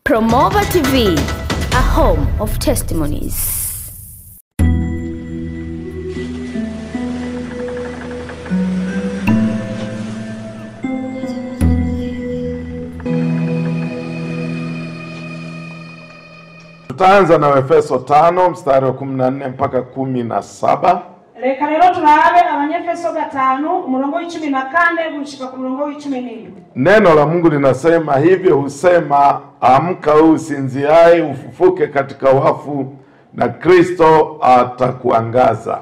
Promova TV, a home of testimonies. Tutaanza na Efeso 5 mstari wa 14 mpaka 17. Reka rero turabe Abanyefeso 5 umurongo wa 14 gushika ku murongo wa 14. Neno la Mungu linasema hivyo, husema amka usinziaye, ufufuke katika wafu na Kristo atakuangaza.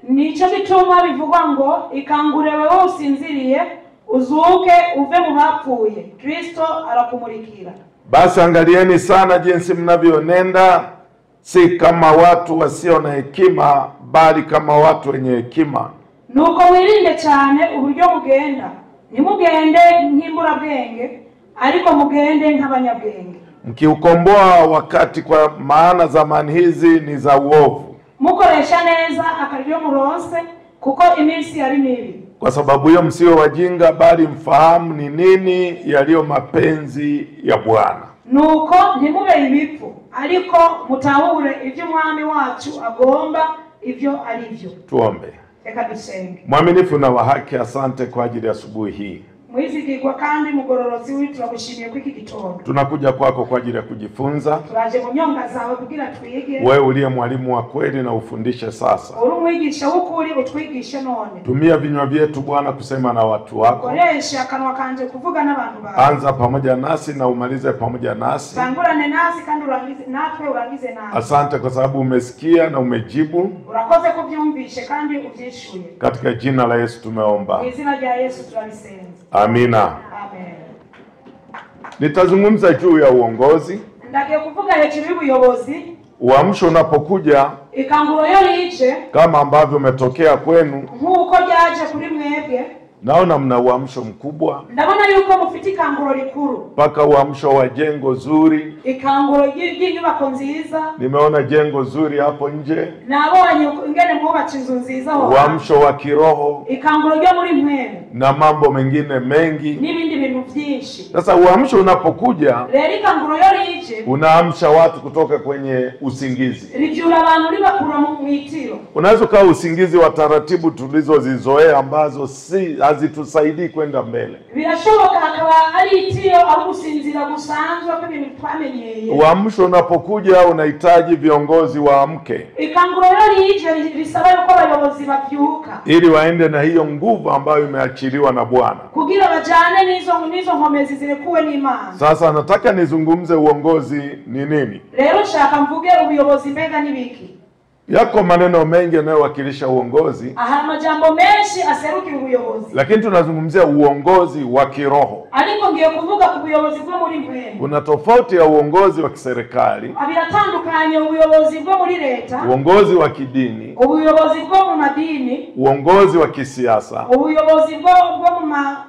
Nico bituma bivugwa ngo ikangure wewe usinziriye uzuke uve mu bapfuye, Kristo arakumurikira. Basi angalieni sana jinsi mnavyonenda, si kama watu wasio na hekima, bali kama watu wenye hekima. Nuko wirinde cyane uburyo mugenda, nimugende nk'imburabwenge, ariko mugende nk'abanyabwenge. Mkiukomboa wakati, kwa maana zamani hizi ni za uovu. Mukoresha neza akaryo muronse, kuko iminsi yari mibi. Kwa sababu hiyo msio wajinga, bali mfahamu ni nini yaliyo mapenzi ya Bwana. Nuko ntimube ibipfu, ariko mutahure ivyo Umwami wacu agomba ivyo arivyo. Tuombe. Reka dusenge. Mwaminifu na wa haki, asante kwa ajili ya asubuhi hii. Mwizigirwa kandi mugororozi witu turagushimiye kwiki gitondo. Tunakuja kwako kwa ajili ya kujifunza. Turaje mu nyonga zawe kugira twige. Wewe uliye mwalimu wa kweli na ufundishe sasa. Uri umwigisha w'ukuri utwigishe none. Tumia vinywa vyetu Bwana kusema na watu wako. Koresha akanwa kanje kuvuga n'abantu bawe. Anza pamoja nasi na umalize pamoja nasi. Tangurane nasi kandi urangize natwe urangize nasi. Asante kwa sababu umesikia na umejibu. Urakoze kuvyumvishe kandi uvyishuye. Katika jina la Yesu tumeomba. Kwa jina la Yesu tunalisenza. Amina. Amen. Nitazungumza juu ya uongozi. Ndagiye kuvuga hejuru y'ubuyobozi. Uamsho unapokuja, Ikanguro yo lice kama ambavyo umetokea kwenu, nkuko ryaje kuri mwebwe, naona mna uamsho mkubwa. ndabona yuko mufite ikanguro rikuru, Paka uamsho wa jengo zuri. ikanguro ry'inyubako nziza. Nimeona jengo zuri hapo nje. Nabonye ingene mwubatse inzu nziza ho. Uamsho wa kiroho Ikanguro ryo muri mwene na mambo mengine mengi. n'ibindi bintu byinshi. Sasa uamsho unapokuja, Rero ikanguro yo lice unaamsha watu kutoka kwenye usingizi. rivyura abantu ribakura mu mwitiro. Unaweza kuwa usingizi wa taratibu tulizozizoea ambazo hazitusaidii kwenda mbele. Birashoboka akaba ari itiro aho gusinzira gusanzwe ko ibintu twamenyeye. Uamsho unapokuja unahitaji viongozi waamke, Ikanguro yo lice risaba yuko abayobozi bavyuka ili waende na hiyo nguvu ambayo imeachiliwa na Bwana. kugira bajane nizo nkomezi zirekuwe n'Imana. Sasa nataka nizungumze uongozi ni nini. Rero shaka mvuge ubuyobozi mbega nibiki. Yako maneno mengi yanayowakilisha uongozi, Aha majambo menshi aserukira ubuyobozi. lakini tunazungumzia uongozi wa kiroho. Ariko ngiye kuvuga ku buyobozi bwo muri mwene. Kuna tofauti ya uongozi wa kiserikali, Abiratandukanye ubuyobozi bwo muri leta, uongozi wa kidini, ubuyobozi bwo mu madini, uongozi wa kisiasa, ubuyobozi bwo mu ma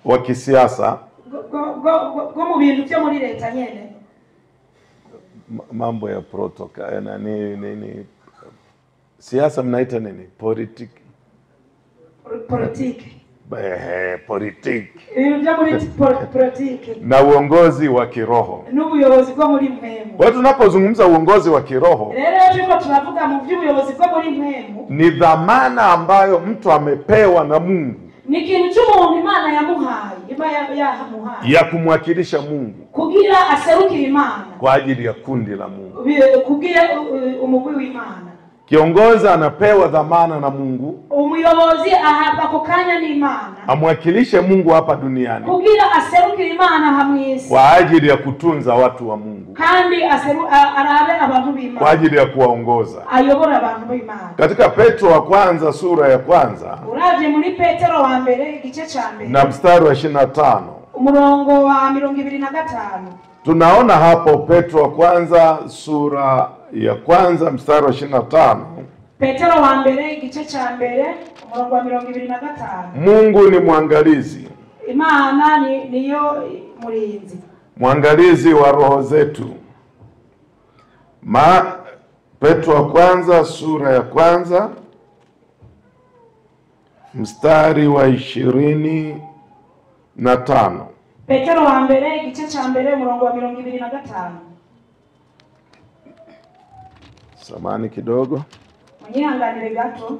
wa kisiasa, bwo mu bintu byo muri leta nyene. mambo ya protocol na nini, siasa mnaita nini? Politiki. Politiki. Ibintu byo muri politiki. Na uongozi wa kiroho. N'ubuyobozi bwo muri mwemu. Kwa tunapozungumza uongozi wa kiroho, Rero tuko tunavuga mu by'ubuyobozi bwo muri mwemu. ni dhamana ambayo mtu amepewa na Mungu. Ni kintu cy'umuntu Imana yamuhaye, yamuhaye. Ya kumwakilisha Mungu. Kugira aserukire Imana. Kwa ajili ya kundi la Mungu. Kugira umugwi w'Imana. Kiongozi anapewa dhamana na Mungu. Umuyobozi ahabwa kukanya n'Imana. Amwakilishe Mungu hapa duniani. Kugira aserukire Imana hamwisi. Kwa ajili ya kutunza watu wa Mungu. Kandi arabe abantu b'Imana. Kwa ajili ya kuwaongoza. Ayobora abantu b'Imana. Katika Petro wa kwanza sura ya kwanza. Uravye muri Petero wa mbere igice ca mbere. Na mstari wa 25. Umurongo wa 25. Tunaona hapo Petro wa kwanza sura ya kwanza mstari wa 25. Petero wa mbere igice ca mbere umurongo wa 25. Mungu ni mwangalizi. Imana niyo murinzi. Mwangalizi wa roho zetu. Petro wa kwanza sura ya kwanza mstari wa 25. Petero wa mbere igice cya mbere umurongo wa 25. Samani kidogo. Mwenyihanganire gato.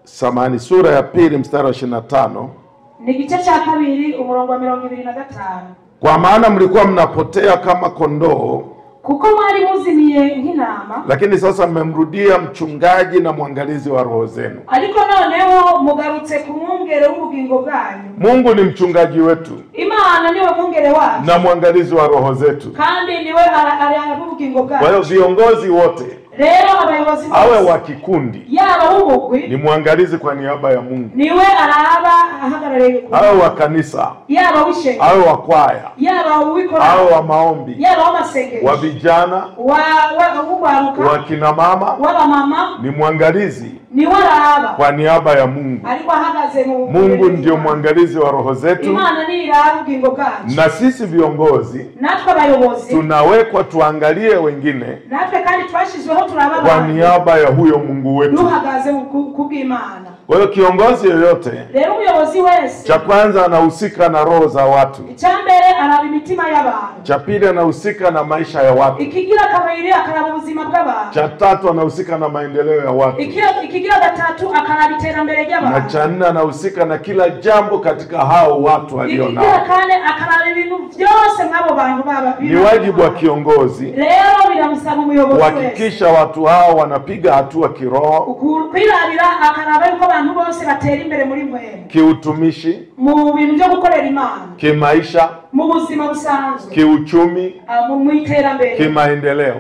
Samani, sura ya 2 mstari wa 25. Ni igice cya kabiri umurongo wa 25. Kwa maana mlikuwa mnapotea kama kondoo, kuko mwari muzimiye nk'intama, lakini sasa mmemrudia mchungaji na mwangalizi wa roho zenu. Ariko noneho mugarutse ku mwungere w'ubugingo bwanyu. Mungu ni mchungaji wetu. Imana niwe mwungere wacu. Na mwangalizi wa roho zetu. Kandi niwe ari ubugingo bwanyu. Kwa hiyo viongozi wote, rero abayobozi awe wa kikundi, yaba ubugwi, ni mwangalizi kwa niaba ya Mungu. niwe araba ahagarare, awe wa kanisa, yaba wishenge, awe wa kwaya, yaba uwikora, awe wa maombi, yaba wamasengero, wa vijana, wa kina mama, wa mama, ni mwangalizi ni waraba kwa niaba ya Mungu. Alikuwa hagaze mu Mungu ndio mwangalizi wa roho zetu. Imana ni irabu ubugingo bwacu. Na sisi viongozi, natwe abayobozi, tunawekwa tuangalie wengine, natwe kandi twashizweho turaba kwa niaba ya huyo Mungu wetu. Duhagaze kubw'Imana. Kwa hiyo kiongozi yoyote, rero umuyobozi wese, cha kwanza anahusika na roho za watu. Icyambere araba imitima y'abantu. Cha pili anahusika na maisha ya watu. Ikigira kabiri akaraba ubuzima bw'abantu. Cha tatu anahusika na maendeleo ya watu. Ikigira gatatu akaraba iterambere ry'abantu. Na cha nne anahusika na kila jambo katika hao watu walio nao. Ikigira kane akaraba ibintu byose mwabo bantu baba. Ni wajibu wa kiongozi rero biramusaba umuyobozi wese kuhakikisha watu hao wanapiga hatua kiroho, kwirabira akaraba yuko abantu bose batera imbere muri mwene, kiutumishi, mu bintu byo gukorera Imana, kimaisha, mu buzima busanzwe, kiuchumi, mu iterambere, kimaendeleo.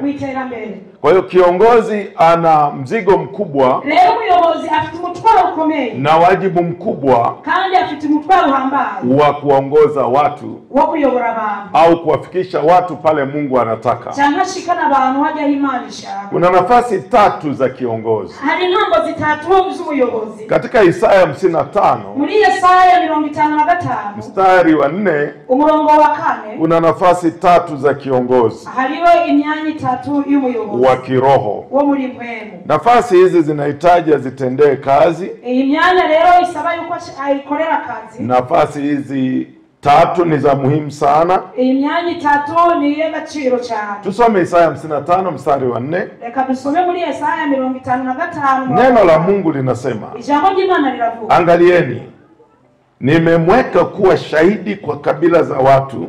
Kwa hiyo kiongozi ana mzigo mkubwa, rero umuyobozi afite umutwaro ukomeye na wajibu mkubwa, kandi afite umutwaro uhambaye wa kuongoza watu, wo kuyobora abantu, au kuwafikisha watu pale Mungu anataka. cyangwa shikana abantu hajya Imana ishaka. Kuna nafasi 3 za kiongozi. Hari ntambo 3 z'ubuyobozi. Katika Isaya 55, muri Yesaya 55 mstari wa 4, umurongo wa 4, kuna nafasi 3 za kiongozi. Hariho imyanya 3 y'umuyobozi wa kiroho. wo muri mpwemu. Nafasi hizi zinahitaji zitendee kazi. Imyanya rero isaba yuko ayikorera kazi. Nafasi hizi 3 ni za muhimu sana. Imyanya 3 ni y'agaciro cyane. Tusome Isaya 55 mstari wa 4. Reka dusome muri Yesaya 55. Neno la Mungu linasema, ijambo ry'Imana liravuga, angalieni, nimemweka kuwa shahidi kwa kabila za watu,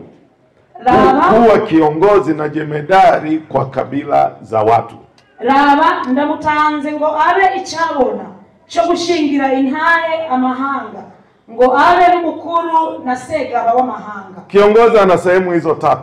kuwa kiongozi na jemedari kwa kabila za watu. Raba ndamutanze ngo abe icyabona cyo gushingira intahe amahanga, ngo abe mukuru na segaba w'amahanga. Kiongozi ana sehemu hizo 3.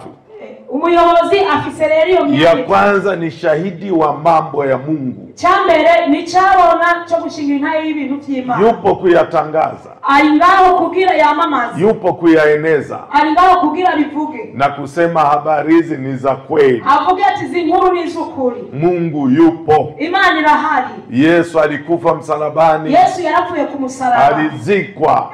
Umuyobozi afise rero iyo myanya. Ya kwanza ni shahidi wa mambo ya Mungu. Cyambere ni cyabona cyo gushingira intahe y'ibintu by'Imana. Yupo kuyatangaza, ari ngaho kugira yamamaza, yupo kuyaeneza, ari ngaho kugira bivuge na kusema habari hizi ni za kweli. avuga ati zinkuru ni z'ukuri. Mungu yupo, Imana irahari. Yesu alikufa msalabani, Yesu yarapfuye ku musaraba, alizikwa,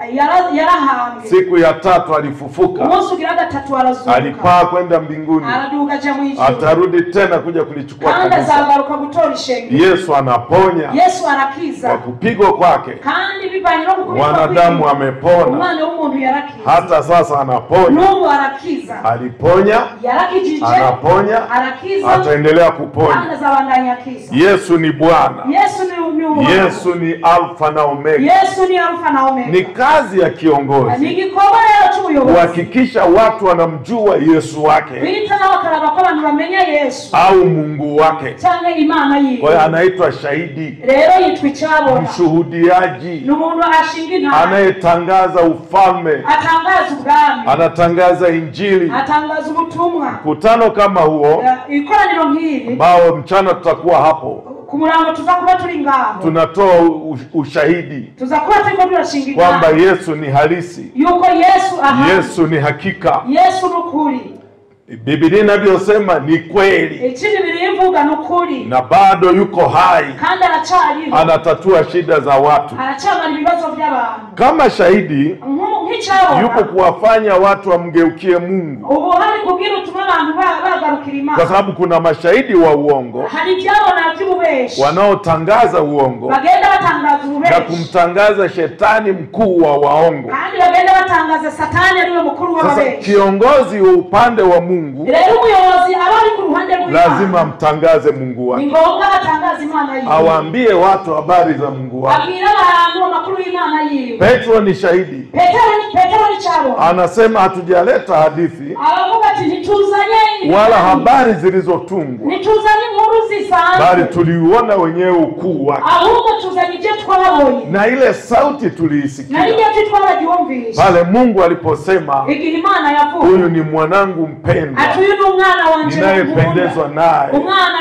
yarahambwe, siku ya 3 alifufuka, umunsi ugira 3 arazuka, alipaa kwenda mbinguni, araduga aja mu ijuru, atarudi tena kuja kulichukua kandi kanisa. azagaruka gutora ishengero. Yesu anaponya, Yesu arakiza, kwa kupigwa kwake kandi bivanye no gukubitwa wanadamu amepona. umwana w'umuntu yarakiza, hata sasa anaponya. Mungu arakiza, aliponya, yarakijije, anaponya, arakiza, ataendelea kuponya. anazabandanya akiza. Yesu ni Bwana. Yesu ni Mungu. Yesu ni Alfa na Omega. Yesu ni Alfa na Omega. Ni kazi ya kiongozi ni gikorwa rero cy'ubuyobozi kuhakikisha watu wanamjua Yesu wake, bita n'abakaraba ko abantu bamenya Yesu au Mungu wake. cyangwa Imana yiwe. Kwa hiyo anaitwa shahidi, rero yitwa icyabona, mshuhudiaji, ni umuntu ashinga intahe, anayetangaza ufalme, atangaza ubwami, anatangaza Injili. atangaza ubutumwa. Mkutano kama huo, ikoraniro nk'iri, ambao mchana tutakuwa hapo, ku murango tuzakuba turi ngaho, tunatoa ushahidi tuzakuba turiko turashinga kwamba Yesu ni halisi, yuko Yesu ahari, Yesu ni hakika, Yesu nukuri, Biblia inavyosema ni kweli, ikindi birivuga nukuri, na bado yuko hai, kandi aracariho, anatatua shida za watu. aracamara ibibazo by'abantu. Kama shahidi, nk'icyabona yuko kuwafanya watu wamgeukie Mungu, ubu hari kubwira utuma abantu bagarukira Imana, kwa sababu kuna mashahidi wa uongo hari ibyabona by'ububeshi wanaotangaza uongo bagenda batangaza ububeshi na kumtangaza shetani mkuu wa waongo, kandi bagenda batangaza satani ariwe mukuru sasa w'ababeshi. kiongozi wa upande wa Mungu Rero umuyobozi abari ku ruhande rw'Imana lazima mtangaze Mungu wake, ni ngombwa atangaze Imana yiwe, awaambie watu habari za Mungu wake. abwira abantu amakuru y'Imana yiwe. Petro ni shahidi, Petero ni cyabo anasema hatujaleta hadithi aravuga ati ntituzanye wala habari zilizotungwa, ntituzanye inkuru zisanzwe, bali tuliuona wenyewe ukuu wake, ahubwo tuzanye ibyo twabonye na ile sauti na tuliisikia ibyo twarabyumvise pale Mungu aliposema igihe Imana yavuga huyu ni mwanangu mpendwa ati uyu ni umwana wanje ninayependezwa naye, umwana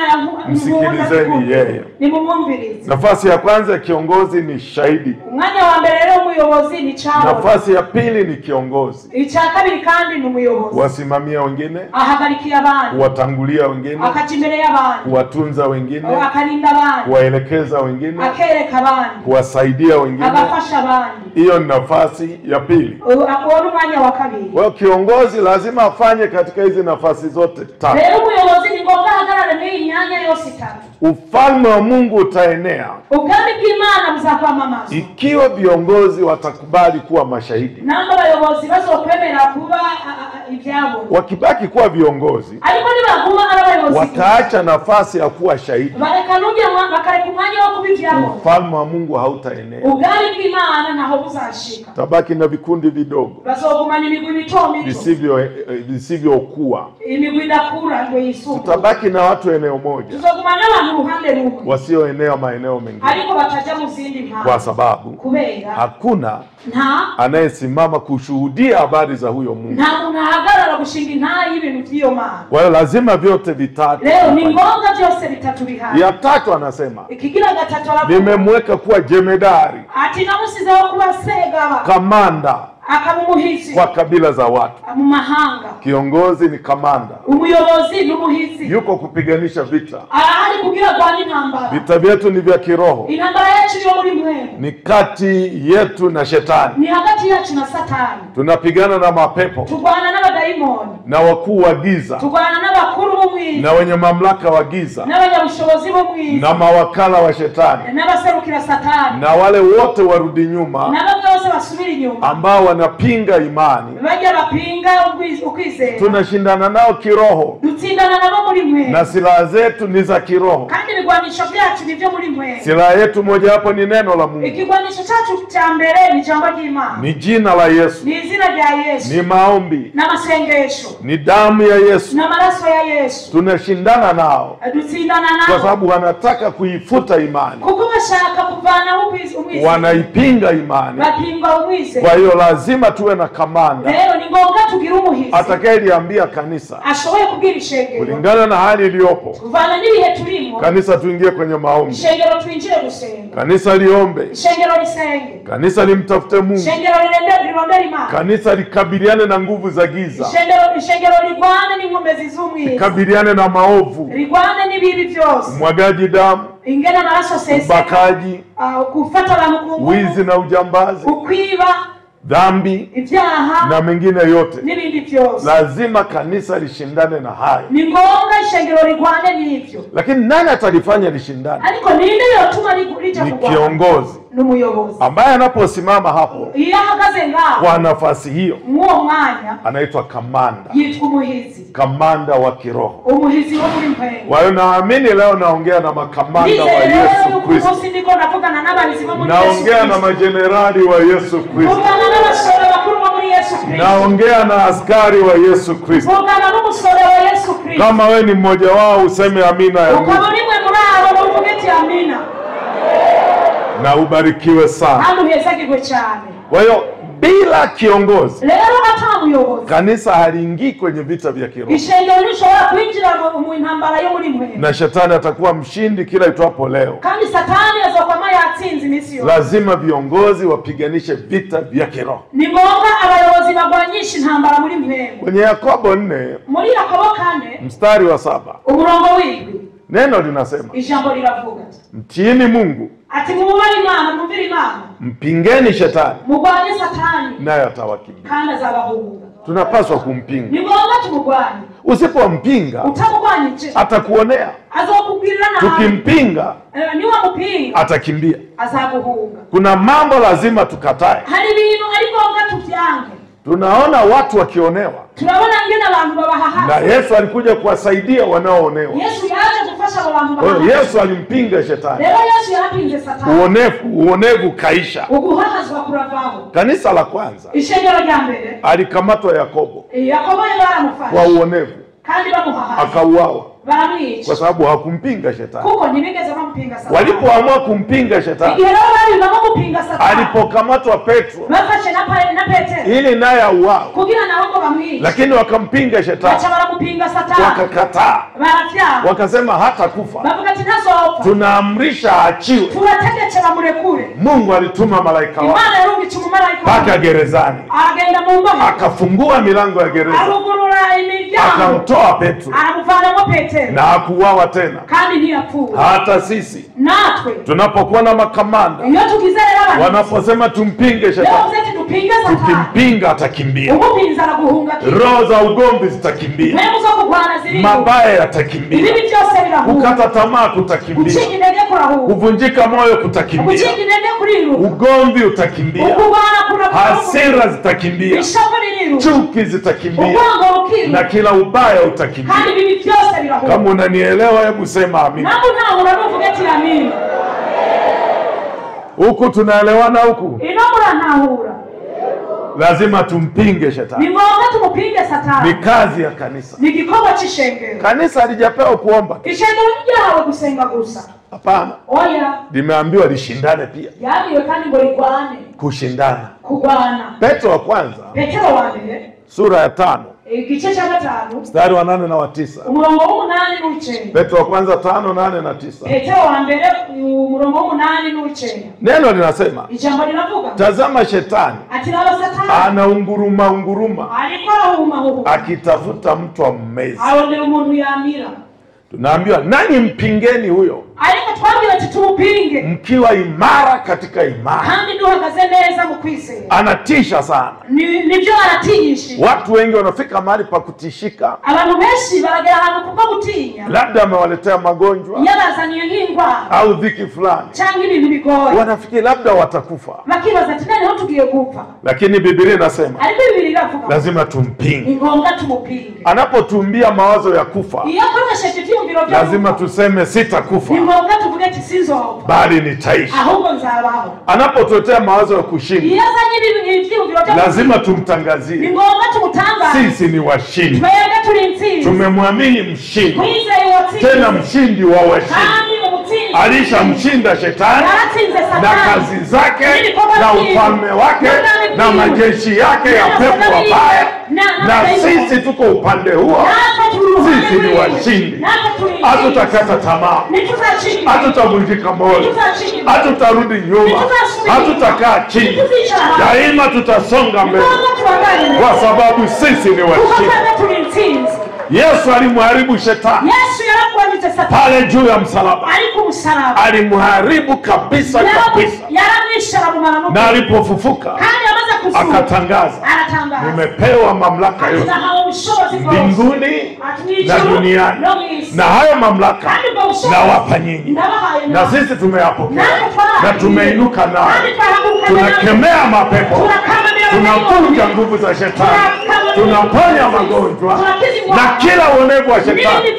msikilizeni yeye. nimumwumvirize. Nafasi ya kwanza ya kiongozi ni shahidi, Umwanya wa mbere rero umuyobozi ni cyabo, nafasi ya pili ni kiongozi, icya kabiri kandi ni umuyobozi wasimamia wengine, ahagarikiye abandi, kuwatangulia wengine, akaja imbere y'abandi, kuwatunza wengine, akarinda abandi, kuwaelekeza wengine, akereka abandi, kuwasaidia wengine. agafasha abandi. Hiyo ni nafasi ya pili. Uwo ni umwanya wa kabiri. Kwa hiyo kiongozi lazima afanye katika hizi nafasi zote tatu. Rero umuyobozi ni ngombwa ahagarare muri iyi myanya yose itatu. Ufalme wa Mungu utaenea Ubwami bw'Imana buzakwamamaza ikiwa viongozi watakubali kuwa mashahidi. namba abayobozi bazokwemera kuba ibyabo. Wakibaki kuwa viongozi, Ariko nibaguma ari abayobozi wataacha nafasi ya kuwa shahidi, bakareka umwanya wo kuba ibyabo, ufalme wa Mungu hautaenea. ubwami bw'Imana naho buzashika. Tabaki na vikundi vidogo Bazogumana imigwi mito mito visivyokuwa. imigwi idakura ngo yisuke. Tutabaki na watu eneo moja, Tuzogumana n'abantu uruhande rumwe wasioenea maeneo mengine, ariko bataja mu zindi mpande, kwa sababu kubera hakuna nta anayesimama kushuhudia habari za huyo Mungu. nta muntu ahagarara gushinga intayi y'ibintu by'iyo Mana. Kwa hiyo lazima vyote vitatu. Rero ni ngombwa byose bitatu bihari. Ya tatu anasema Ikigira gatatu aravuga nimemweka kuwa jemedari, ati namusizeho kuba segaba, kamanda akaba umuhizi kwa kabila za watu. mu mahanga. Kiongozi ni kamanda, Umuyobozi n'umuhizi yuko kupiganisha vita. arahari kugira rwanda intambara. Vita vyetu ni vya kiroho, Intambara yacu yo muri mwe ni kati yetu na shetani. ni hagati yacu na Satani. Tunapigana na mapepo Turwana n'abadayimoni, na wakuu wa giza turwana n'abakuru b'umwiza na wenye mamlaka wa giza n'abanyabushobozi b'umwiza na mawakala wa shetani n'abaserukira Satani na wale wote warudi nyuma n'abo bose basubira inyuma ambao wanapinga imani. bajya bapinga ukwizera. Tunashindana nao kiroho Dutsindana nabo muri mwe na silaha zetu ni za kiroho. kandi ibigwanisho byacu nibyo muri mwe. Silaha yetu moja hapo ni neno la Mungu, Ikigwanisho cyacu cya mbere ni ijambo ry'Imana, ni jina la Yesu, ni izina rya Yesu, ni maombi, n'amasengesho, ni damu ya Yesu. n'amaraso ya Yesu. Tunashindana nao Dutsindana kwa nabo sababu wanataka kuifuta imani, kuko bashaka kuvanaho umwizera, wanaipinga imani. bapinga umwizera. Kwa hiyo lazima tuwe na kamanda Rero ni ngombwa tugira umuhizi atakayeliambia kanisa ashoboye kubwira ishengero kulingana na hali iliyopo. kuvana n'ibihe turimo. Kanisa tuingie kwenye maombi, Ishengero twinjire gusenga, kanisa liombe, ishengero lisenge, kanisa limtafute Mungu, ishengero lirondera Imana, kanisa likabiliane na nguvu za giza, ishengero ligwane n'inkomezi z'umwiza, likabiliane na maovu, ligwane n'ibibi byose, umwagaji damu, ingene amaraso seseka, ubakaji, gufata abantu ku ngufu, wizi na ujambazi, ukwiba, dhambi ibyaha na mengine yote. n'ibindi byose. Lazima kanisa lishindane na hayo. Ni ngombwa ishengero ligwane n'ivyo. Lakini nani atalifanya lishindane? Ariko ninde yotuma lija Ni kugwana? kiongozi N'umuyobozi ambaye anaposimama hapo iyo ahagaze ngaho kwa nafasi hiyo mw'uwo mwanya anaitwa kamanda, yitwa umuhizi, kamanda wa kiroho. umuhizi wo muri mpenge. Kwa hiyo naamini leo naongea na makamanda wa Yesu Kristo, Ndiko navugana n'abahizi bo muri naongea na majenerali wa Yesu Kristo, vugana n'abasore bakuru bo muri Yesu Kristo, naongea na askari wa Yesu Kristo. vugana n'umusore wa Yesu Kristo. Kama wewe ni mmoja wao useme amina ya Mungu Ukaba nimwe muri abo bavuga ati amina, na ubarikiwe sana. kandi uhezagirwe cyane. Kwa hiyo bila kiongozi Rero ata muyobozi kanisa haliingii kwenye vita vya kiroho, ishengero rishobora kwinjira mu intambara yo muri mwe, na shetani atakuwa mshindi kila itwapo leo. kandi Satani azokwama yatsinze iminsi yose. Lazima viongozi wapiganishe vita vya kiroho. Ni ngombwa abayobozi bagwanyisha intambara muri mwe. Kwenye Yakobo 4 Muri Yakobo 4 mstari wa 7 umurongo w'indwi neno linasema ijambo liravuga mtiini Mungu ati mubahe Imana mumvire Imana mpingeni shetani mugwanye satani naye atawakimbia. kandi azabahunga. Tunapaswa kumpinga. Ni ngombwa tumugwanye. Usipompinga utamugwanyije atakuonea. azokubwirira na Tukimpinga niwa mupinga atakimbia. azaguhunga. Kuna mambo lazima tukatae. Hari ibintu ari ngombwa tuvyange. Tunaona watu wakionewa, turabona ngene abantu babahaha, na Yesu alikuja kuwasaidia wanaoonewa. Yesu yaje kufasha abantu Kwa babahaha. hiyo Yesu alimpinga shetani. Leo Yesu yapinze satani. Uonevu kaisha. Uguhahazwa kuravaho. Kanisa la kwanza Ishengero rya mbere alikamatwa Yakobo Yakobo baramufasha kwa uonevu, kandi bamuhahaza akauawa baramwica kwa sababu hakumpinga shetani. kuko ntibigeze bampinga satani. Walipoamua kumpinga shetani, igihe rero bari bamumpinga satani, alipokamatwa Petro bafashe na Petero ili naye auawe, kugira nawe ngo bamwice, lakini wakampinga shetani, acha baramumpinga satani, wakakataa, barafya wakasema hata kufa, bavuga ati ntazopfa, tunaamrisha aachiwe. turategetse bamurekure. Mungu alituma malaika wake Imana yarungitse umumarayika mpaka gerezani, agenda mu mbohe, akafungua milango ya gereza, arugurura imiryango, akamtoa Petro aramuvanamo Petero, na hakuuawa tena. kandi ntiyapfuye. Hata sisi Natwe tunapokuwa na makamanda iyo tugize rero abantu wanaposema tumpinge leo shetani, zetu tupinge satani, tukimpinga atakimbia. umupinza araguhunga. Roho za ugomvi zitakimbia, Mbegu zo kurwana ziri mabaya yatakimbia, ibibi byose birahunga, kukata tamaa kutakimbia, gucika intege kurahunga, kuvunjika moyo kutakimbia, gucika intege kuriruka, ugomvi utakimbia, ukubana kurahunga, hasira zitakimbia, ishavu ririruka, chuki zitakimbia, ubwango rukiruka, na kila ubaya utakimbia. kandi ibibi byose birahunga. Kama unanielewa, hebu sema amina. Nabu ntaho uravuga ati amina. Huku tunaelewana huku? Ino murantahura. Lazima tumpinge shetani. Ni ngombwa tumupinge satani. Ni kazi ya kanisa. Ni gikorwa c'ishengero. Kanisa halijapewa kuomba. Ishengero ntiryahawe gusenga gusa. Hapana. Oya. Limeambiwa lishindane pia. Yabwiwe kandi ngo rigwane. Kushindana. Kugwana. Petro wa kwanza, Petero wa mbere, sura ya 5, igice cha 5, mstari wa 8 na wa 9. umurongo w'8 n'uw'icenda. Petro wa kwanza 5, 8 na 9. Petero wa mbere umurongo w'8 n'uw'icenda. Neno linasema, Ijambo linavuga, tazama shetani ati raba satani anaunguruma aliko arahuma akitafuta mtu ammeze. arondera umuntu yamira. Tunaambiwa nanyi mpingeni huyo, ariko twabwira ati tumupinge mkiwa imara katika imani. kandi duhagaze neza mu kwizera. Anatisha sana. Nibyo aratinyishije. Watu wengi wanafika mahali pa kutishika, Abantu benshi baragera ahantu kubwo gutinya, labda amewaletea magonjwa yabazaniye nk'indwara au dhiki fulani, cyangwa ibintu bigoye, wanafikiri labda watakufa. bakibaza ati noneho tugiye gupfa. Lakini Biblia inasema ariko Biblia iravuga lazima tumpinge. ni ngombwa tumupinge. Anapotumbia mawazo ya kufa, Iyo akoresheje ivyumviro byo lazima tuseme sitakufa, ni ngombwa tuvuge ati sinzopfa, bali nitaishi. ahubwo nzabaho. Anapotuletea mawazo ya kushinda, Iyo azanye ivyumviro byo lazima ni tumtangazie ngombwa tumutangaze sisi ni washindi, twebwe turi intsinzi, tumemwamini mshindi, twizeye uwatsinze, tena mshindi wa washindi. kandi umutsinzi Alishamshinda shetani yaratsinze na satani kazi zake na ufalme wake na majeshi yake ya pepo wabaya, na sisi tuko upande huo. Sisi ni washindi, hatutakata tamaa, hatutavunjika moyo, hatutarudi nyuma, hatutakaa chini, daima tutasonga mbele kwa sababu sisi ni washindi. Yesu alimharibu shetani pale juu ya msalaba, alimharibu kabisa kabisa, na alipofufuka akatangaza, nimepewa mamlaka yote mbinguni na duniani, na hayo mamlaka nawapa nyinyi. Na sisi tumeyapokea na tumeinuka nao, tunakemea mapepo, tunavunja nguvu za shetani, tunaponya magonjwa na kila uonevu wa shetani,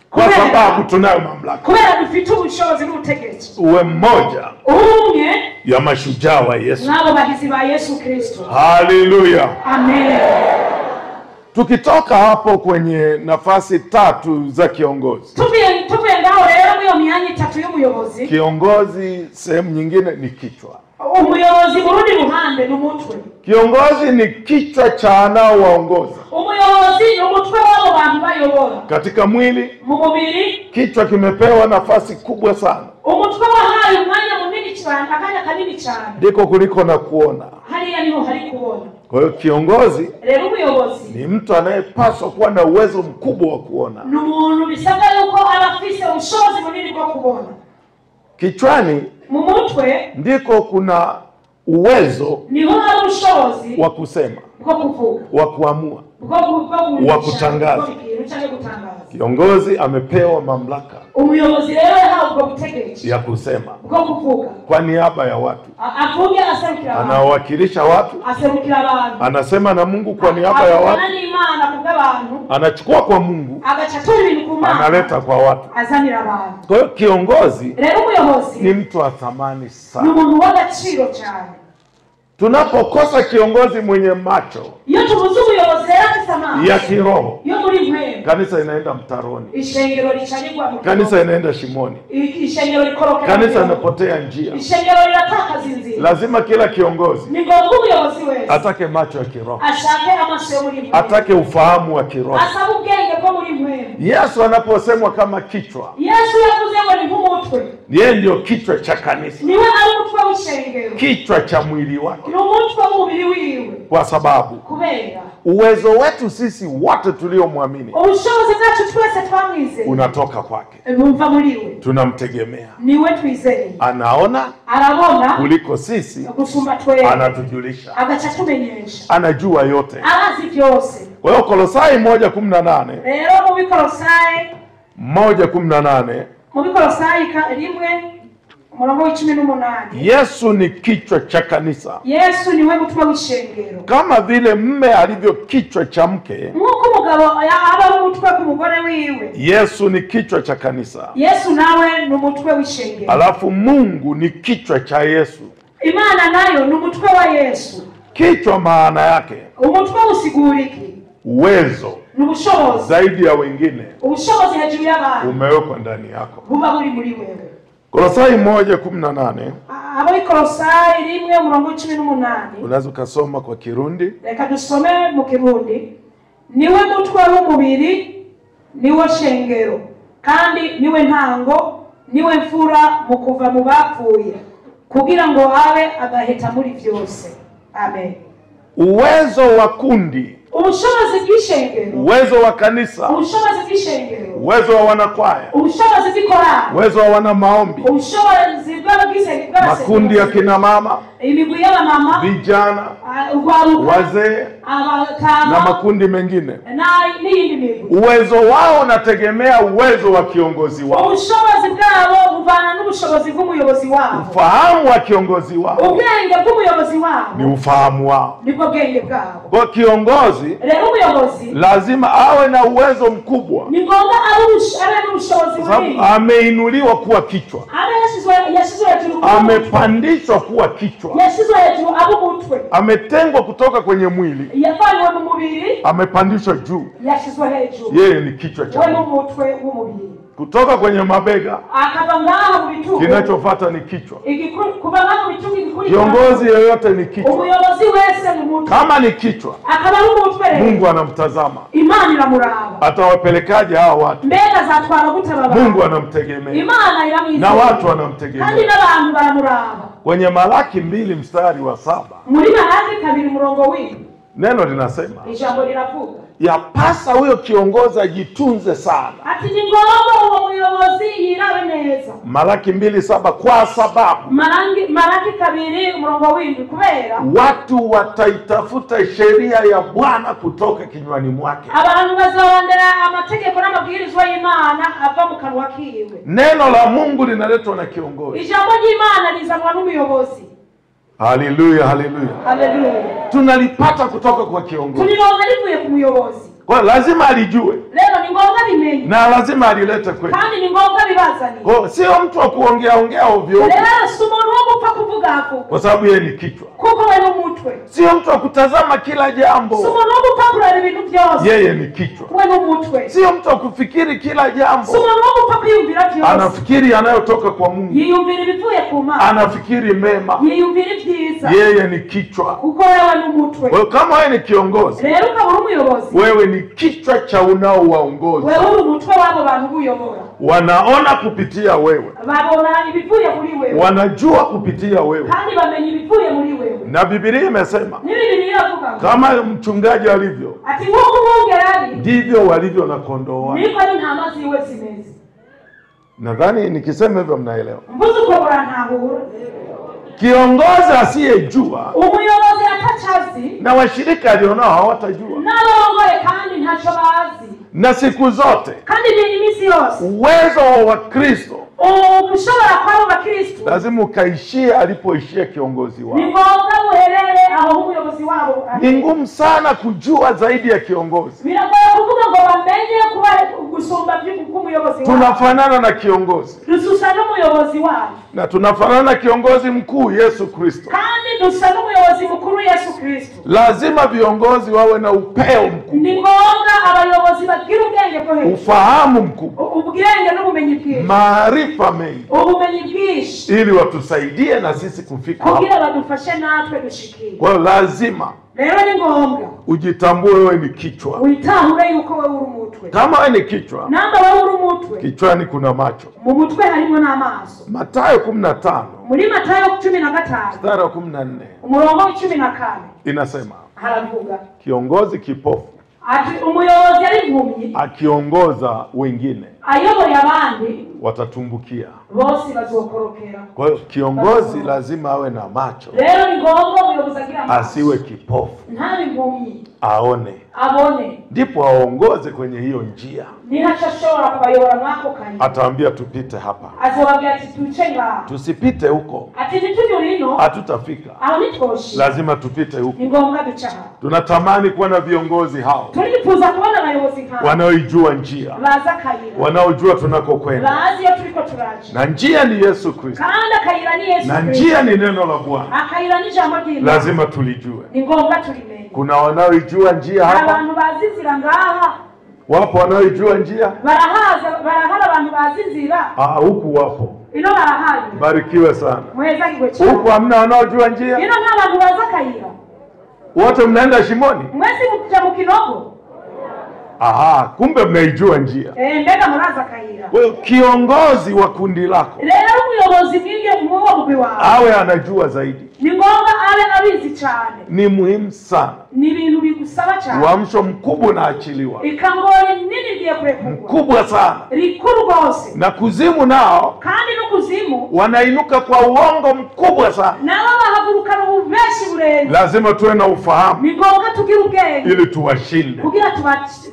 kwa sababu tunayo mamlaka. Uwe mmoja ya mashujaa wa Yesu. Haleluya. Amen. Tukitoka hapo kwenye nafasi 3 za kiongozi. Tuvuye ngaho rero mu yo myanya 3 y'umuyobozi. Kiongozi sehemu nyingine ni kichwa. Umuyobozi mu rundi ruhande n'umutwe. Kiongozi ni kichwa cha anaowaongoza. Umuyobozi ni umutwe w'abo bantu bayobora. Katika mwili, mu mubiri, kichwa kimepewa nafasi kubwa sana. Umutwe wahaye umwanya munini cyane, akanya kanini cyane. Ndiko kuliko na kuona. Hariya niho hari kubona. Kwa hiyo kiongozi rero umuyobozi ni mtu anayepaswa kuwa na uwezo mkubwa wa kuona. N'umuntu bisabwa yuko abafise ubushobozi bunini bwo kubona. Kichwani mu mutwe ndiko kuna uwezo niho hari ubushobozi wa kusema, bwo kuvuga, wa kuamua, wa kutangaza. Kiongozi amepewa mamlaka umuyobozi rero yahawe gutegereje ya kusema bwo kuvuga kwa niaba ya watu. avuge aserukira abantu, anawakilisha watu, aserukira abantu, anasema na Mungu kwa niaba ya watu, Imana kubw'abantu, anachukua kwa Mungu, agacatura ibintu ku Mana, analeta kwa watu, azanira abantu. Kwa hiyo kiongozi rero umuyobozi ni mtu wa thamani sana. ni umuntu w'agaciro cyane. Tunapokosa kiongozi mwenye macho iyo tubuze umuyobozi yarakisamana ya kiroho, yo muri mwe kanisa inaenda mtaroni, ishengero licanirwa mu kanisa inaenda shimoni, ishengero likoroka, kanisa inapotea njia. ishengero liratakaza inzira. Lazima kila kiongozi ni ngombwa umuyobozi wese atake macho ya kiroho, ashake amaso yo muri mwe, atake ufahamu wa kiroho. asabe ubwenge bwo muri mwe. Yesu anaposemwa kama kichwa, Yesu yavuze ngo ni nk'umutwe, yeye ndio kichwa cha kanisa, niwe ari umutwe w'ishengero, kichwa cha mwili wake, ni umutwe w'umubiri wiwe. kwa sababu kubera uwezo wetu sisi wote tuliomwamini ubushobozi bwacu twese twamwizeye unatoka kwake, bumva muri we, tunamtegemea. niwe twizeye. Anaona arabona kuliko sisi, gusumba twese, anatujulisha, agaca tumenyesha, anajua yote. arazi byose. Kwa hiyo Kolosai 1:18, rero mu Bikolosai 1:18, mu Bikolosai 1:18, Yesu ni kichwa cha kanisa, Yesu niwe mutwe w'ishengero, kama vile mme alivyo kichwa cha mke. nk'uko umugabo aba umutwe ku mugore wiwe, Yesu ni kichwa cha kanisa, Yesu nawe ni umutwe w'ishengero. alafu Mungu ni kichwa cha Yesu. Imana nayo ni umutwe wa Yesu. Kichwa maana yake umutwe usigura iki? uwezo ni ubushobozi zaidi ya wengine, ubushobozi hejuru y'abantu umewekwa ndani yako. buba buri muri wewe. Kolosai 1:18, Abikolosai 1:18, unaweza ukasoma kwa Kirundi. reka dusome mu Kirundi. niwe mutwe w'umubiri, niwe shengero, kandi niwe ntango, niwe mfura mu kuva mu bapfuye, kugira ngo abe agaheta muri byose. Amen. Uwezo wa kundi, ubushobozi bw'ishengero, uwezo wa kanisa, ubushobozi bw'ishengero, uwezo wa wanakwaya, ubushobozi bw'korali, uwezo wa wana maombi, ubushobozi bw'abisengero, makundi ya kina mama, imigwi y'abamama, vijana, urwaruka, wazee na makundi mengine. n'iyindi migwi. Uwezo wao unategemea uwezo wa kiongozi wao, ubushobozi bwabo buvana n'ubushobozi bw'umuyobozi wabo. ufahamu wa kiongozi wao ubwenge bw'umuyobozi wabo ni ufahamu wao. nibwo bwenge bwabo. Kwa kiongozi rero umuyobozi lazima awe na uwezo mkubwa, ni ngombwa abe n'ubushobozi sababu bunini. ameinuliwa kuwa kichwa, yashizwe hejuru, amepandishwa kuwa kichwa, yashizwe hejuru abo umutwe, ametengwa kutoka kwenye mwili, yavanywe mu mubiri, amepandishwa juu. yashizwe hejuru. Yeye ni kichwa cha we Mungu. n'umutwe w'umubiri, Kutoka kwenye mabega, akava ngaha mu bitugu, kinachofuata ni kichwa. kuva ngaha mu bitugu igikurikira. Kiongozi yeyote ni kichwa. umuyobozi wese ni umutwe, Kama ni kichwa, akaba ari umutwe. rero Mungu anamtazama, Imana iramuraba. atawapelekaje hawa watu? mbega azatwara gute aba bantu? Mungu anamtegemea Imana iramwizeye, na watu kandi wanamtegemea. n'abantu baramuraba. Kwenye Malaki 2:7 muri Malaki 2:7 neno linasema ijambo liravuga yapasa huyo kiongozi ajitunze sana. ati ni ngombwa uwo muyobozi yirabe neza. Malaki 2:7, kwa sababu Malaki 2:7 kubera watu wataitafuta sheria ya Bwana kutoka kinywani mwake. abantu bazarondera amategeko n'amabwirizwa y'Imana ava mu kanwa kiwe. Neno la Mungu linaletwa na kiongozi. ijambo ry'Imana lizanwa n'umuyobozi. Haleluya, haleluya. Haleluya. Tunalipata kutoka kwa kiongozi. tulironka rivuye ku muyobozi. Kwa lazima alijue Leo ni ngombwa bimenye, na lazima alilete kwetu. kandi ni ngombwa bibazani. Kwa sio mtu wa kuongea ovyo ovyo, Leo si umuntu wo gupfa kuvuga hapo, kwa sababu yeye ni kichwa. kuko we n'umutwe. Sio mtu wa kutazama kila Si jambo, umuntu wo gupfa kureba ibintu byose, yeye ni kichwa. we n'umutwe. Sio mtu wa kufikiri kila Si jambo, umuntu wo gupfa kwiyumvira byose, anafikiri yanayotoka kwa Mungu, yiyumvira ibivuye ku Mana, anafikiri mema. yiyumvira ibyiza, Yeye ni kichwa. kuko wewe n'umutwe. Kwa hiyo kama wewe ni kiongozi, Rero ukaba uri umuyobozi, wewe ni kichwa cha unaowaongoza. wewe uri umutwe w'abo bantu buyobora. Wanaona kupitia wewe, babona ibivuye muri wewe, wanajua kupitia wewe, kandi bamenya ibivuye muri wewe. na Biblia imesema N'Bibiliya iravuga Kama mchungaji alivyo, ati nk'uko umwungeri ndivyo walivyo na kondoo wake. niko n'intama ziwe zimeze. Nadhani nikisema hivyo mnaelewa. Mbuzi uko burantahura. Kiongozi asiyejua, umuyobozi atachazi, na washirika alionao hawatajua, n'abarongoye kandi ntacyo bazi. na siku zote Kandi iminsi yose uwezo wa Kristo ushobora kwabo bakristo lazima ukaishie alipoishia kiongozi wao. ni ngombwa buherere aho umuyobozi wabo. Ni ngumu sana kujua zaidi ya kiongozi. Biragoye kuvuga ngo bamenye kuba gusumba by'umuyobozi wabo. Tunafanana na kiongozi, Dusa n'umuyobozi wabo, na tunafanana na kiongozi mkuu Yesu Kristo. kandi dusa n'umuyobozi mukuru Yesu Kristo. Lazima viongozi wawe na upeo mkubwa, Ni ngombwa abayobozi bagira ubwenge bwo hejuru, ufahamu mkubwa, ubwenge n'ubumenyi bwinshi, maarifa mengi, ubumenyi bwinshi, ili watusaidie na sisi kufika hapo. kugira badufashe natwe dushikire. Kwa hiyo lazima Rero ni ngombwa ujitambue wewe ni kichwa. witahure yuko wewe uri umutwe. Kama wewe ni kichwa, Namba wewe uri umutwe, kichwani kuna macho. mu mutwe harimo n'amaso. Mathayo 15 Muri Matayo 15 mstari wa 14 umurongo wa 14 inasema, haravuga kiongozi kipofu ati umuyobozi ari impumyi akiongoza wengine ayoboye abandi watatumbukia. bose bazokorokera. Kwa hiyo kiongozi lazima awe na macho, Rero ni ngombwa umuyobozi agira amaso, asiwe kipofu, ntabe impumyi, aone, abone, ndipo aongoze kwenye hiyo njia. ntashobora kubayobora mwako kanya. Ataambia tupite hapa, Azobabwira ati tuce ngaha, tusipite huko, ati ntitunyure ino, hatutafika, aho nitwoshi, lazima tupite huko. ni ngombwa duca aha. Tunatamani kuwa na viongozi hao Turifuza kubona abayobozi nk'abo wanaoijua njia, baza akayira, wanaojua tunakokwenda, bazi iyo turiko turaje, na njia ni Yesu Kristo, kandi akayira ni Yesu na Kristo, njia ni neno la Bwana. akayira ni ijambo ry'Imana. Lazima tulijue. Ni ngombwa tulimenye. Kuna wanaoijua njia hapa, Abantu bazi inzira ngaha, wapo wanaoijua njia barahari abantu bazi inzira, huku wapo. ino barahari. Barikiwe sana. Mwezagirwe cyane. Huku hamna wanaojua njia, Ino nta bantu bazi akayira. wote mnaenda shimoni. Mwezi mukuja mu kinogo. Kumbe mnaijua njia. Mbega muraza akayira. Wewe kiongozi wa kundi lako Rero umuyobozi mwinge muwo mugwi wawe awe anajua zaidi. ni ngombwa abe abizi cyane. Ni muhimu sana. Ni ibintu bigusaba cyane. Uamsho mkubwa unaachiliwa, Ikangore nini ngiye kurekurwa mkubwa sana, rikuru rwose, na kuzimu nao kandi n'ukuzimu wanainuka kwa uongo mkubwa sana. nabo bahagurukana ububeshi burenze. Lazima tuwe na ufahamu Ni ngombwa tugire ubwenge ili tuwashinde, kugira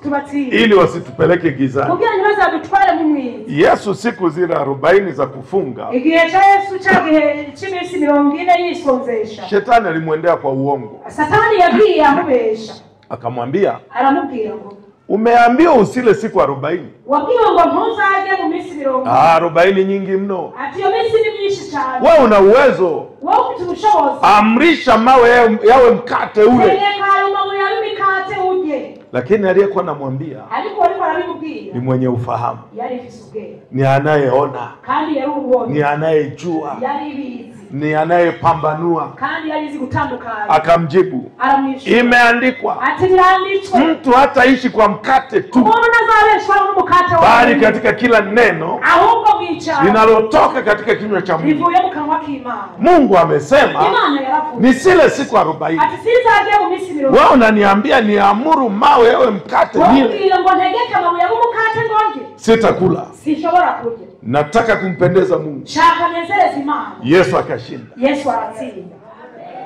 tubatsinde, ili wasitupeleke gizani. kugira ntibazadutware mu mwiza. Yesu siku zile 40 za kufunga, Igihe cha Yesu cyagihe cy'iminsi 40 yisonzesha, shetani alimwendea kwa uongo, Satani yagiye amubesha, akamwambia, aramubwira ngo umeambiwa usile siku 40. wabwiwe ngo ntuzajye mu minsi 40. 40 nyingi mno. Ati iyo minsi ni myinshi cyane. Wewe una uwezo, Wowe ufite ubushobozi, amrisha mawe yawe mkate ule. tegeka ayo mabuye y'imikate urye. Lakini aliyekuwa anamwambia Ariko ariko arabimubwira ni mwenye ufahamu, yari ifise ubwenge, ni anayeona, kandi yari ubonye, ni anayejua, yari ibizi, ni anayepambanua. kandi yari izi gutandukanya. Akamjibu, Aramwishyura imeandikwa, ati biranditswe, mtu hataishi kwa mkate tu, umuntu ntazabeshwaho n'umukate bali katika kila neno ahubwo mwicara linalotoka katika kinywa cha Mungu. rivuye mu kanwa k'Imana. Mungu amesema Imana yaravuze nisile siku 40. ati sizajye mu minsi 40. Wewe unaniambia niamuru mawe yawe mkate nile, wabwira ngo ntegeke amabuye y'umukate ngonge, sitakula. sinshobora kurya. Nataka kumpendeza Mungu. Shaka nezereza Imana. Yesu akashinda, Yesu aratsinda,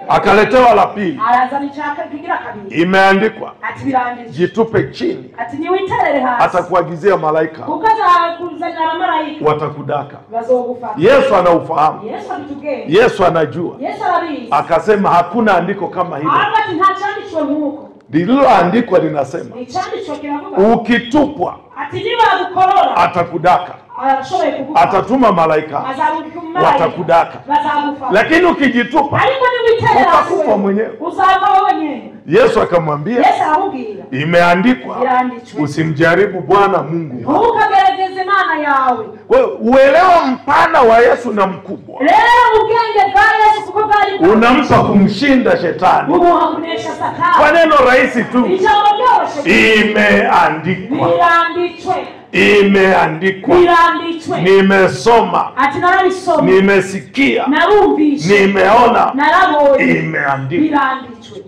akaletewa la pili, arazana icyaka kigira kabiri, imeandikwa, ati biranditswe, jitupe chini, ati niwiterere hasi, atakuagizia malaika kuko azakuzanira abamarayika watakudaka. bazogufata. Yesu anaufahamu, Yesu afite ubwenge, Yesu anajua. Yesu arabizi. Akasema hakuna andiko kama hilo. Aravuga ati nta cyanditswe nk'uko. Lililoandikwa linasema Icyanditswe kiravuga ukitupwa ati nibagukorora atakudaka, arashoboye kugufata, atatuma malaika azarungika umumarayika watakudaka. bazagufata. Lakini ukijitupa Ariko niwiterera hasi utakufa mwenyewe. uzava wewe nyine. Yesu akamwambia, Yesu aramubwira imeandikwa, biranditswe, usimjaribu Bwana Mungu. ntukagerageze Imana yawe. Wewe uelewa mpana wa Yesu na mkubwa Rero ubwenge bwa Yesu kuko bwari unampa kumshinda shetani umuhagunesha Satani. kwa neno rahisi tu, Ijambo ryose imeandikwa, biranditswe, imeandikwa, biranditswe. nimesoma, Ati narabisoma, nimesikia, narumvishe, nimeona, narabonye, imeandikwa. biranditswe.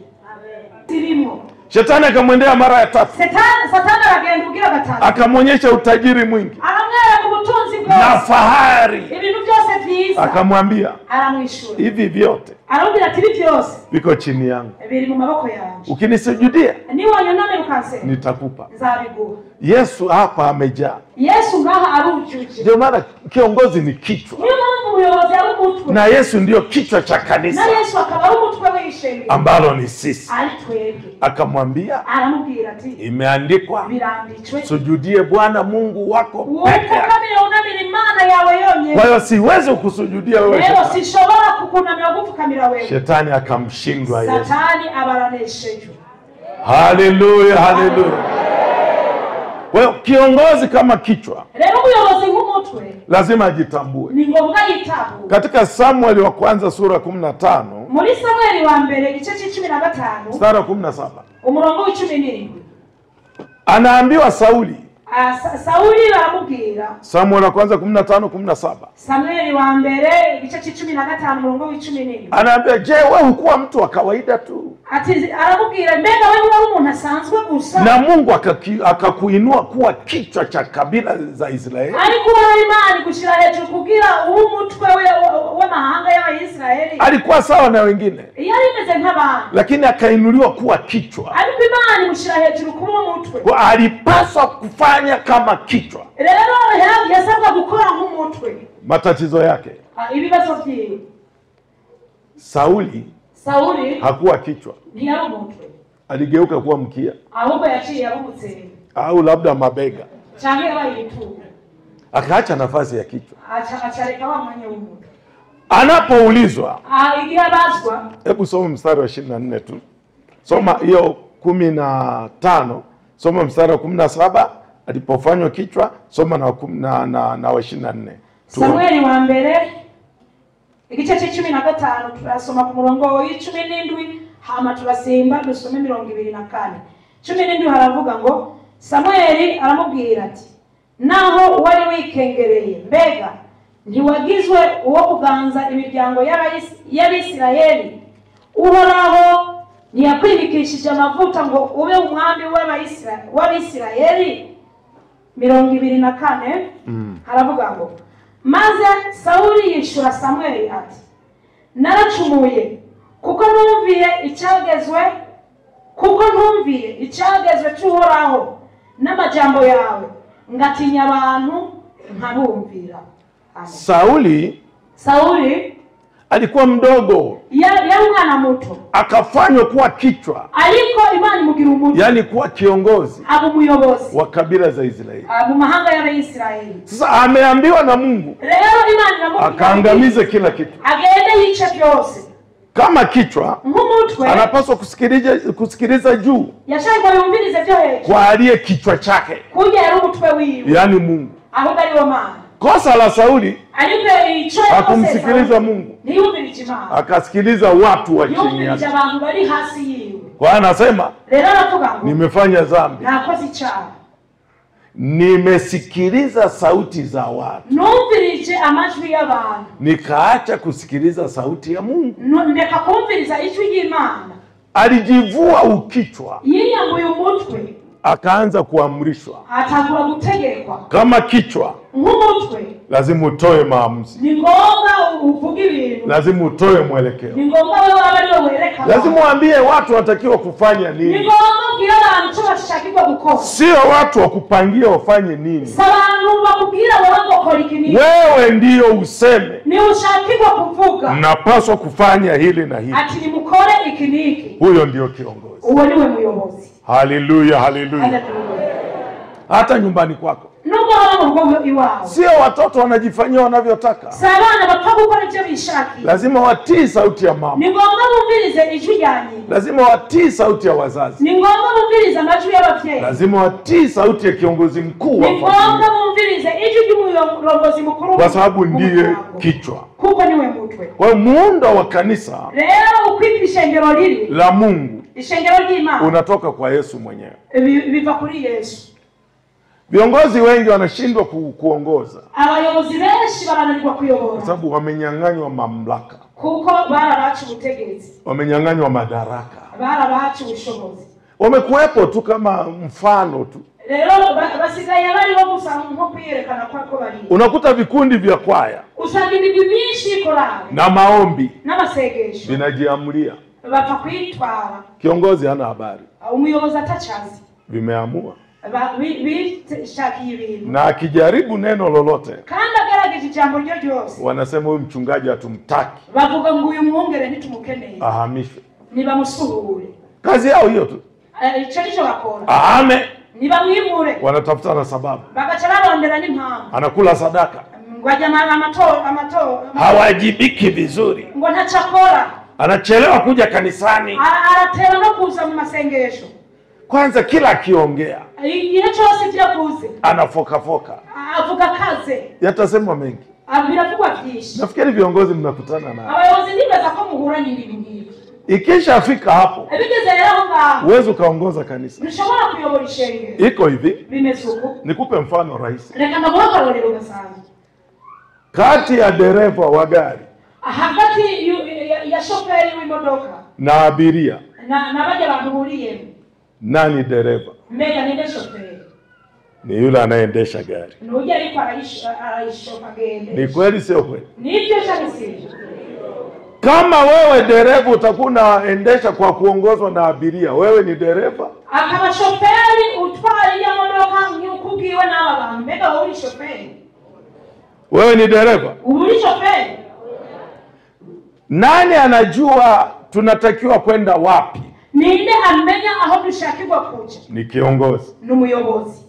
Sirimo. Shetani akamwendea mara ya 3. Satani aragenda ugira gatatu. Akamwonyesha utajiri mwingi. Aramwera ku butunzi bwose. Na fahari. Ibintu byose byiza. Akamwambia, aramwishura. Hivi vyote. Arambwira ati ibi byose Biko chini yangu. Biri mu maboko yanjye. Ukinisujudia, niwanyoname ukansema, nitakupa. Nzabiguha. Yesu hapa amejaa. Yesu ngaha arujuje. Ndio maana kiongozi ni kichwa. Niyo mpamvu umuyobozi ari umutwe. Na Yesu ndio kichwa cha kanisa. Na Yesu akaba ari umutwe w'ishengero. Ambalo ni sisi. Ari twebwe. Akamwambia, aramubwira ati, imeandikwa, biranditswe, sujudie Bwana Mungu wako peke yake. Unamira Imana yawe yonyine. Kwa hiyo siwezi kukusujudia wewe. Leo sishobora kukunamira gufukamira wewe. Shetani akamshindwa Yesu. Satani abaranesheje. Haleluya, haleluya. Kwa hiyo kiongozi kama kichwa, rero umuyobozi nk'umutwe lazima ajitambue. Ni ngombwa yitambue. Katika Samueli wa kwanza sura 15, muri Samueli wa mbere igice c'15 sura 17, umurongo w'17, anaambiwa Sauli. Sauli baramubwira. Samueli wa kwanza 15:17. Samueli wa mbere igice c'15 umurongo w'14. Anaambia, je, wewe hukuwa mtu wa kawaida tu? Ati aramubwira, mbega wewe uri umuntu asanzwe gusa? Na Mungu akakuinua kuwa kichwa cha kabila za Israeli. Alikuwa Imani gushira hejuru kugira umutwe w'amahanga y'Abayisraeli. Alikuwa sawa na wengine. Yari imeze nk'abantu. Lakini akainuliwa kuwa kichwa. Alikuwa Imani gushira hejuru kuba umutwe. Kwa alipaswa kufanya kama kichwa. Rero yasabwa gukora nk'umutwe. Matatizo yake, ibibazo byiwe. Sauli hakuwa kichwa. Ntiyari umutwe. Aligeuka kuwa mkia. Ahubwo yaciye abumutse. Au labda mabega. Cyangwa yabaye ibitugu. Akaacha nafasi ya kichwa. Achareka wa mwanya w'umutwe. Anapoulizwa, igabazwa. Hebu soma mstari wa 24 tu. Soma hiyo 15, soma mstari wa 17 alipofanywa kichwa, soma na 24. Samueli wa mbere igice c'15 turasoma ku murongo w'17 hama turasimba dusome 24. 17 haravuga ngo, Samueli aramubwira ati, naho wari wikengereye, mbega ntiwagizwe uwo kuganza imiryango y'Abisirayeli? Uhoraho ntiyakwimikishije amavuta ngo ube umwami w'Abisirayeli? 24 haravuga ngo, maze Sauli yishura Samueli ati, naracumuye kuko ntumviye icyagezwe cy'Uhoraho n'amajambo yawe, ngatinya abantu nkabumvira. Sauli alikuwa mdogo, yari mwana muto, akafanywa kuwa kichwa, aliko Imani mugira umuntu, yani kuwa kiongozi, abo muyobozi wa kabila za Israeli, abo mahanga ya Israeli. Sasa ameambiwa na Mungu, rero Imani na Mungu akaangamize kila kitu, agende yice byose. Kama kichwa, anapaswa kusikiliza juu, yashaka yumvirize byo hejuru, kwa aliye kichwa chake, kuja yari umutwe wiwe, yani Mungu. Aho bari wa Mana. Kosa la Sauli, hakumsikiliza Mungu, akasikiliza watu wa chini yake. Kwa anasema, nimefanya dhambi, nimesikiliza sauti za watu, nikaacha kusikiliza sauti ya Mungu. Alijivua ukichwa, akaanza kuamrishwa. Kama kichwa, lazima utoe maamuzi, lazima utoe mwelekeo, lazima uambie watu watakiwa kufanya nini, sio watu wakupangia wafanye nini. Wewe ndio useme, mnapaswa kufanya hili na hili. Huyo ndio kiongozi. Haleluya, haleluya. Hata nyumbani kwako, sio watoto wanajifanyia wanavyotaka. Lazima watii sauti ya mama, lazima watii sauti ya wazazi, lazima watii sauti ya kiongozi mkuu wa familia, kwa sababu ndiye kichwa. Kwa muundo wa kanisa la Mungu unatoka kwa Yesu mwenyewe. Viongozi wengi wanashindwa kuongoza, kwa sababu wamenyang'anywa mamlaka, wamenyang'anywa madaraka, barabahacu ubushobozi. Wamekuwepo tu kama mfano tu. Rero basigaye bari bo gusa nko kwiyerekana ko bari. Unakuta vikundi vya kwaya. Usanga ibintu byinshi korali. Na maombi. N'amasengesho. Vinajiamulia. Bapfa kwitwara. Kiongozi hana habari. Umuyobozi atachazi. Vimeamua. Bishakiye ibintu. Na akijaribu neno lolote. Kandi agerageje ijambo ryo ryose. Wanasema huyu mchungaji hatumtaki. Bavuga ngo uyu mwongere ntitumukeneye. Ahamishwe. Nibamusuhure. Kazi yao hiyo tu. Ico nico bakora. Ahame. Nibamwimure. Wanatafuta na sababu. Bagaca barondera n'impamvu. Anakula sadaka. Ngwaje amato. Hawajibiki vizuri. Ngo ntachakora. Anachelewa kuja kanisani. Aratera no kuza mu masengesho. Kwanza kila akiongea. Igihe cyose byavuze. Anafoka. Avuga kaze. Yatasemwa mengi. Biravugwa byinshi. Nafikiri viongozi mnakutana nao. Abayobozi nibaza ko muhura n'ibintu ngibi. Ikishafika hapo. Bigeze rero ngaho. Uwezo kaongoza kanisa. Nishobora kuyobora ishengero. Iko hivi. Bimesuko. Nikupe mfano rahisi. Reka ndamuha rero gasanzwe. Kati ya dereva wa gari. Hagati ya shoferi w'imodoka. Na abiria. Na baje abantu buriye. Nani dereva? Mbega ni shoferi. Ni yule anayeendesha gari. Nuje alikuwa anaishofa gari. Ni kweli sio kweli? Nivyo shanisi. Kama wewe dereva utakuwa unaendesha kwa kuongozwa na abiria, wewe ni dereva? Akaba shoferi utwara ya modoka nyukugiwe na abantu. Mbega uri shoferi. Wewe ni dereva? Uri shoferi. Nani anajua tunatakiwa kwenda wapi? Ninde amenya aho dushakirwa kuja? Ni kiongozi. N'umuyobozi.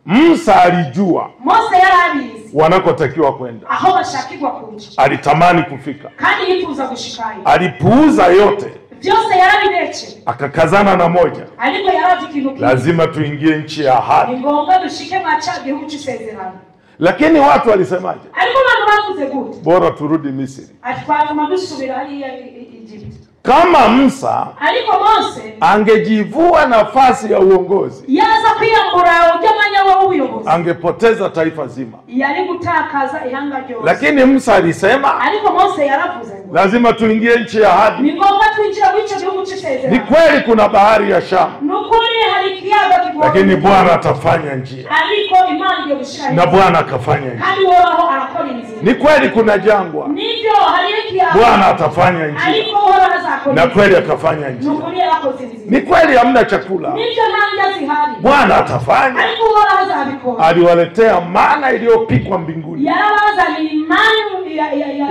Musa alijua Mose yarabizi wanakotakiwa kwenda. aho bashakirwa kuja. Alitamani kufika. Kandi yifuza gushikayo. Alipuuza yote. Byose yarabireke. Akakazana na moja. Ariko yaravye ikintu. Lazima tuingie nchi ya ahadi. Ni ngombwa dushike macha gihugu cy'isezerano. Lakini watu walisemaje? Ariko abantu bavuze gute? Bora turudi Misri. Atwatuma dusubira hali ya Egypt. Kama Musa Aliko Mose angejivua nafasi ya uongozi, yaza kwiyambura ujamanya wa uyobozi, angepoteza taifa zima. yari gutakaza ihanga ryose. Lakini Musa alisema Aliko Mose yaravuze ngo lazima tuingie nchi ya ahadi. ni ngombwa twinjira mu gihugu cy'isezerano. Ni kweli kuna bahari ya Shamu, nukuri hari kiyaga kigwa, lakini Bwana atafanya njia. Aliko imani yo gushira. Na Bwana akafanya njia. Kandi wao arakora inzira. Ni kweli kuna jangwa, Nivyo hari kiyaga. Bwana atafanya njia. Aliko wao azakora. Na kweli akafanya njia. Nukuri akoze inzira. Ni kweli hamna chakula, Nivyo nanja zihari. Bwana atafanya. Aliko wao azabikora. Aliwaletea mana iliyopikwa mbinguni. Yarabaza ni imani ya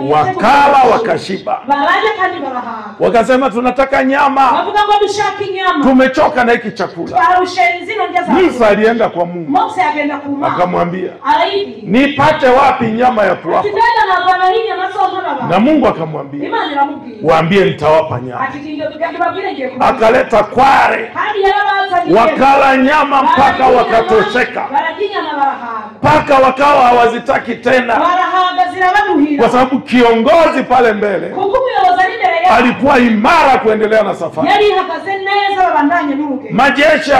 wakala wakashiba. Baraje kandi barahaga. Wakasema tunataka nyama. Bavuga ngo dushaka inyama. Tumechoka na hiki chakula. Twarushenzi ngeza. Musa alienda kwa Mungu. Mose agenda ku Mungu. Akamwambia, Araidi. nipate wapi nyama ya kuwapa? Atidenda na bwana hii masomo na baba. Na Mungu akamwambia, Imani iramubwira. waambie nitawapa nyama. Atikinge tugende babwire ngiye ku. Akaleta kware. Hadi yarabaza ni. Wakala nyama mpaka wakatosheka. Barakinya na barahaga. Mpaka wakawa hawazitaki tena. Barahaga zirabaduhira. Kwa sababu kiongozi pale mbele Kukuyoboza ni mbere ya. alikuwa imara kuendelea na safari. Yari hagaze neza babandanye nuke. Majeshi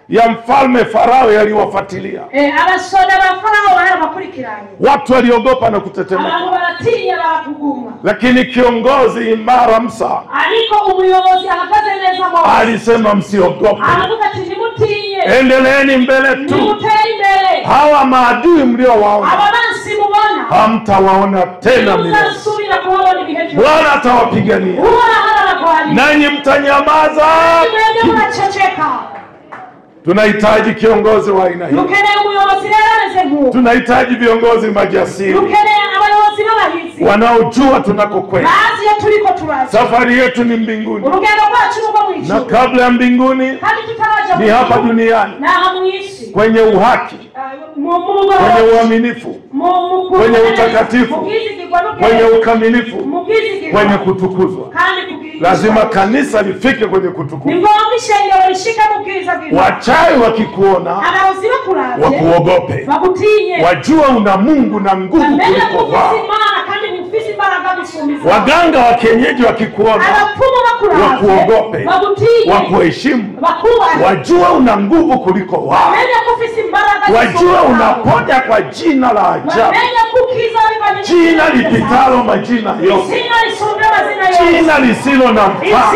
ya mfalme Farao yaliwafuatilia. Abasoda ba Farao barabakurikiranye. Watu waliogopa na kutetemeka. Abantu baratinya barakuguma. Lakini kiongozi imara Musa Aliko umuyobozi ahagaze neza mo. alisema msiogope. Aravuga ati nimutinye. Endeleeni mbele tu. Nimuteye imbere. Hawa maadui mliowaona Ababansi mubona. hamtawaona tena milele. Mtasubira kuona ibihe. Bwana atawapigania. Nanyi mtanyamaza. Tunahitaji kiongozi wa aina hii. Tunahitaji viongozi majasiri wanaojua tunakokwenda. Safari yetu ni mbinguni, na kabla ya mbinguni ni hapa duniani, kwenye uhaki, kwenye uaminifu, kwenye utakatifu, kwenye ukamilifu, kwenye kutukuzwa. Lazima kanisa lifike kwenye kutukuzwa. Wachawi wakikuona wakuogope, wajua una Mungu na nguvu kuliko wao. Waganga wa kienyeji wakikuona wakuogope, wakuheshimu, wajua una nguvu kuliko wao. Wajua unaponya kwa jina la ajabu, jina lipitalo majina yote. jina lisilo na mfano.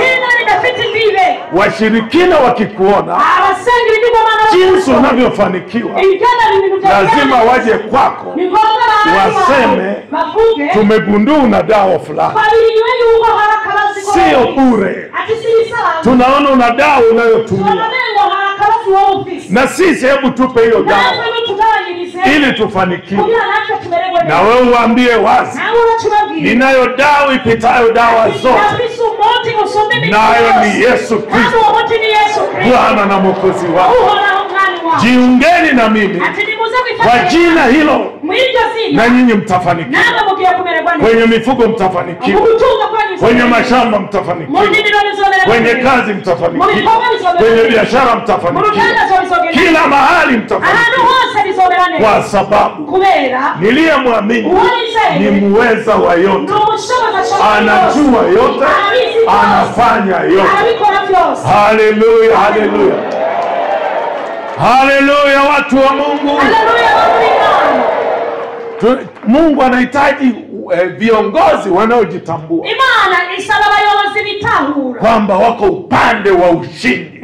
Washirikina wakikuona jinsi unavyofanikiwa, lazima waje kwako waseme, tumegundua una dawa fulani. Sio bure, tunaona una dawa unayotumia, na sisi hebu tupe hiyo dawa ili tufanikiwe. Na wewe uambie wazi, ninayo dawa ipitayo dawa zote, nayo ni Yesu Kristo, Bwana na Mwokozi wako. Jiungeni na mimi kwa jina hilo, na nyinyi mtafanikiwa. Kwenye mifugo mtafanikiwa, kwenye mashamba mtafanikiwa, kwenye kazi mtafanikiwa, kwenye biashara mtafanikiwa, kila mahali mtafanikiwa, kwa sababu niliyemwamini ni muweza wa yote, anajua yote, anafanya yote. Haleluya, haleluya, haleluya, watu wa Mungu. Mungu anahitaji viongozi wanaojitambua kwamba wako upande wa ushindi.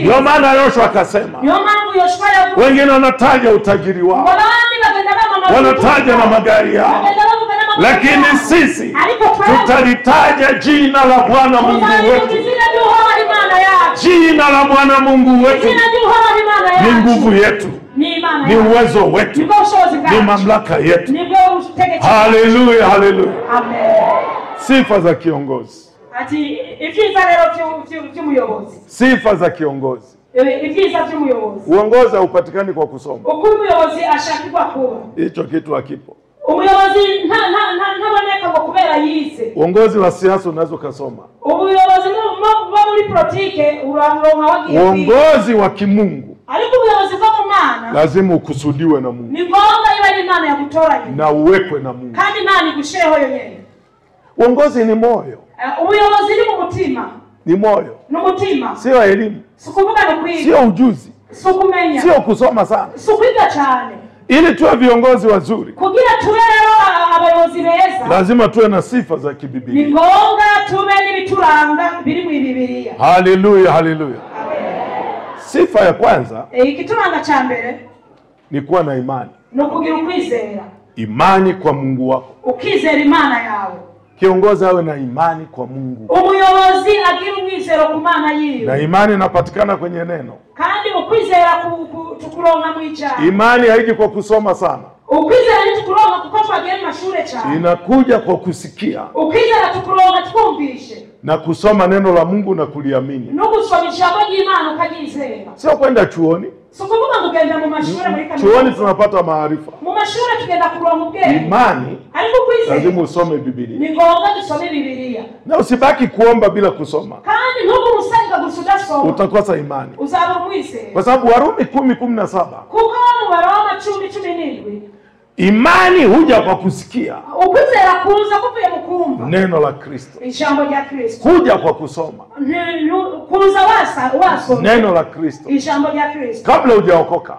Ndio maana Yoshua akasema, wengine wanataja utajiri wao, wanataja na magari yao, lakini sisi tutalitaja jina la Bwana Mungu wetu. Jina la Bwana Mungu wetu ni nguvu yetu, ni uwezo wetu, ni mamlaka yetu. Haleluya, haleluya. Sifa za kiongozi. Sifa za kiongozi. Uongozi haupatikani kwa kusoma. Hicho kitu hakipo. Uongozi wa siasa unaweza kusoma. Uongozi wa kimungu lazima ukusudiwe na Mungu na uwekwe na Mungu. Uongozi ni moyo. Ni moyo. Sio elimu, sio ujuzi, sio kusoma sana. Ili tuwe viongozi wazuri, lazima tuwe na sifa za kibiblia. Haleluya, haleluya. Sifa ya kwanza ni kuwa na imani. Imani kwa Mungu wako. Kiongozi awe na imani kwa Mungu. Na imani inapatikana kwenye neno. Imani haiji kwa kusoma sana, inakuja kwa kusikia na kusoma neno la Mungu na kuliamini. Sio kwenda chuoni. Chuoni tunapata maarifa. Imani lazima usome Biblia. Na usibaki kuomba bila kusoma, utakosa imani. Kwa sababu Warumi 10:17, imani huja kwa kusikia neno la Kristo. Huja kwa kusoma neno la Kristo. Kabla hujaokoka,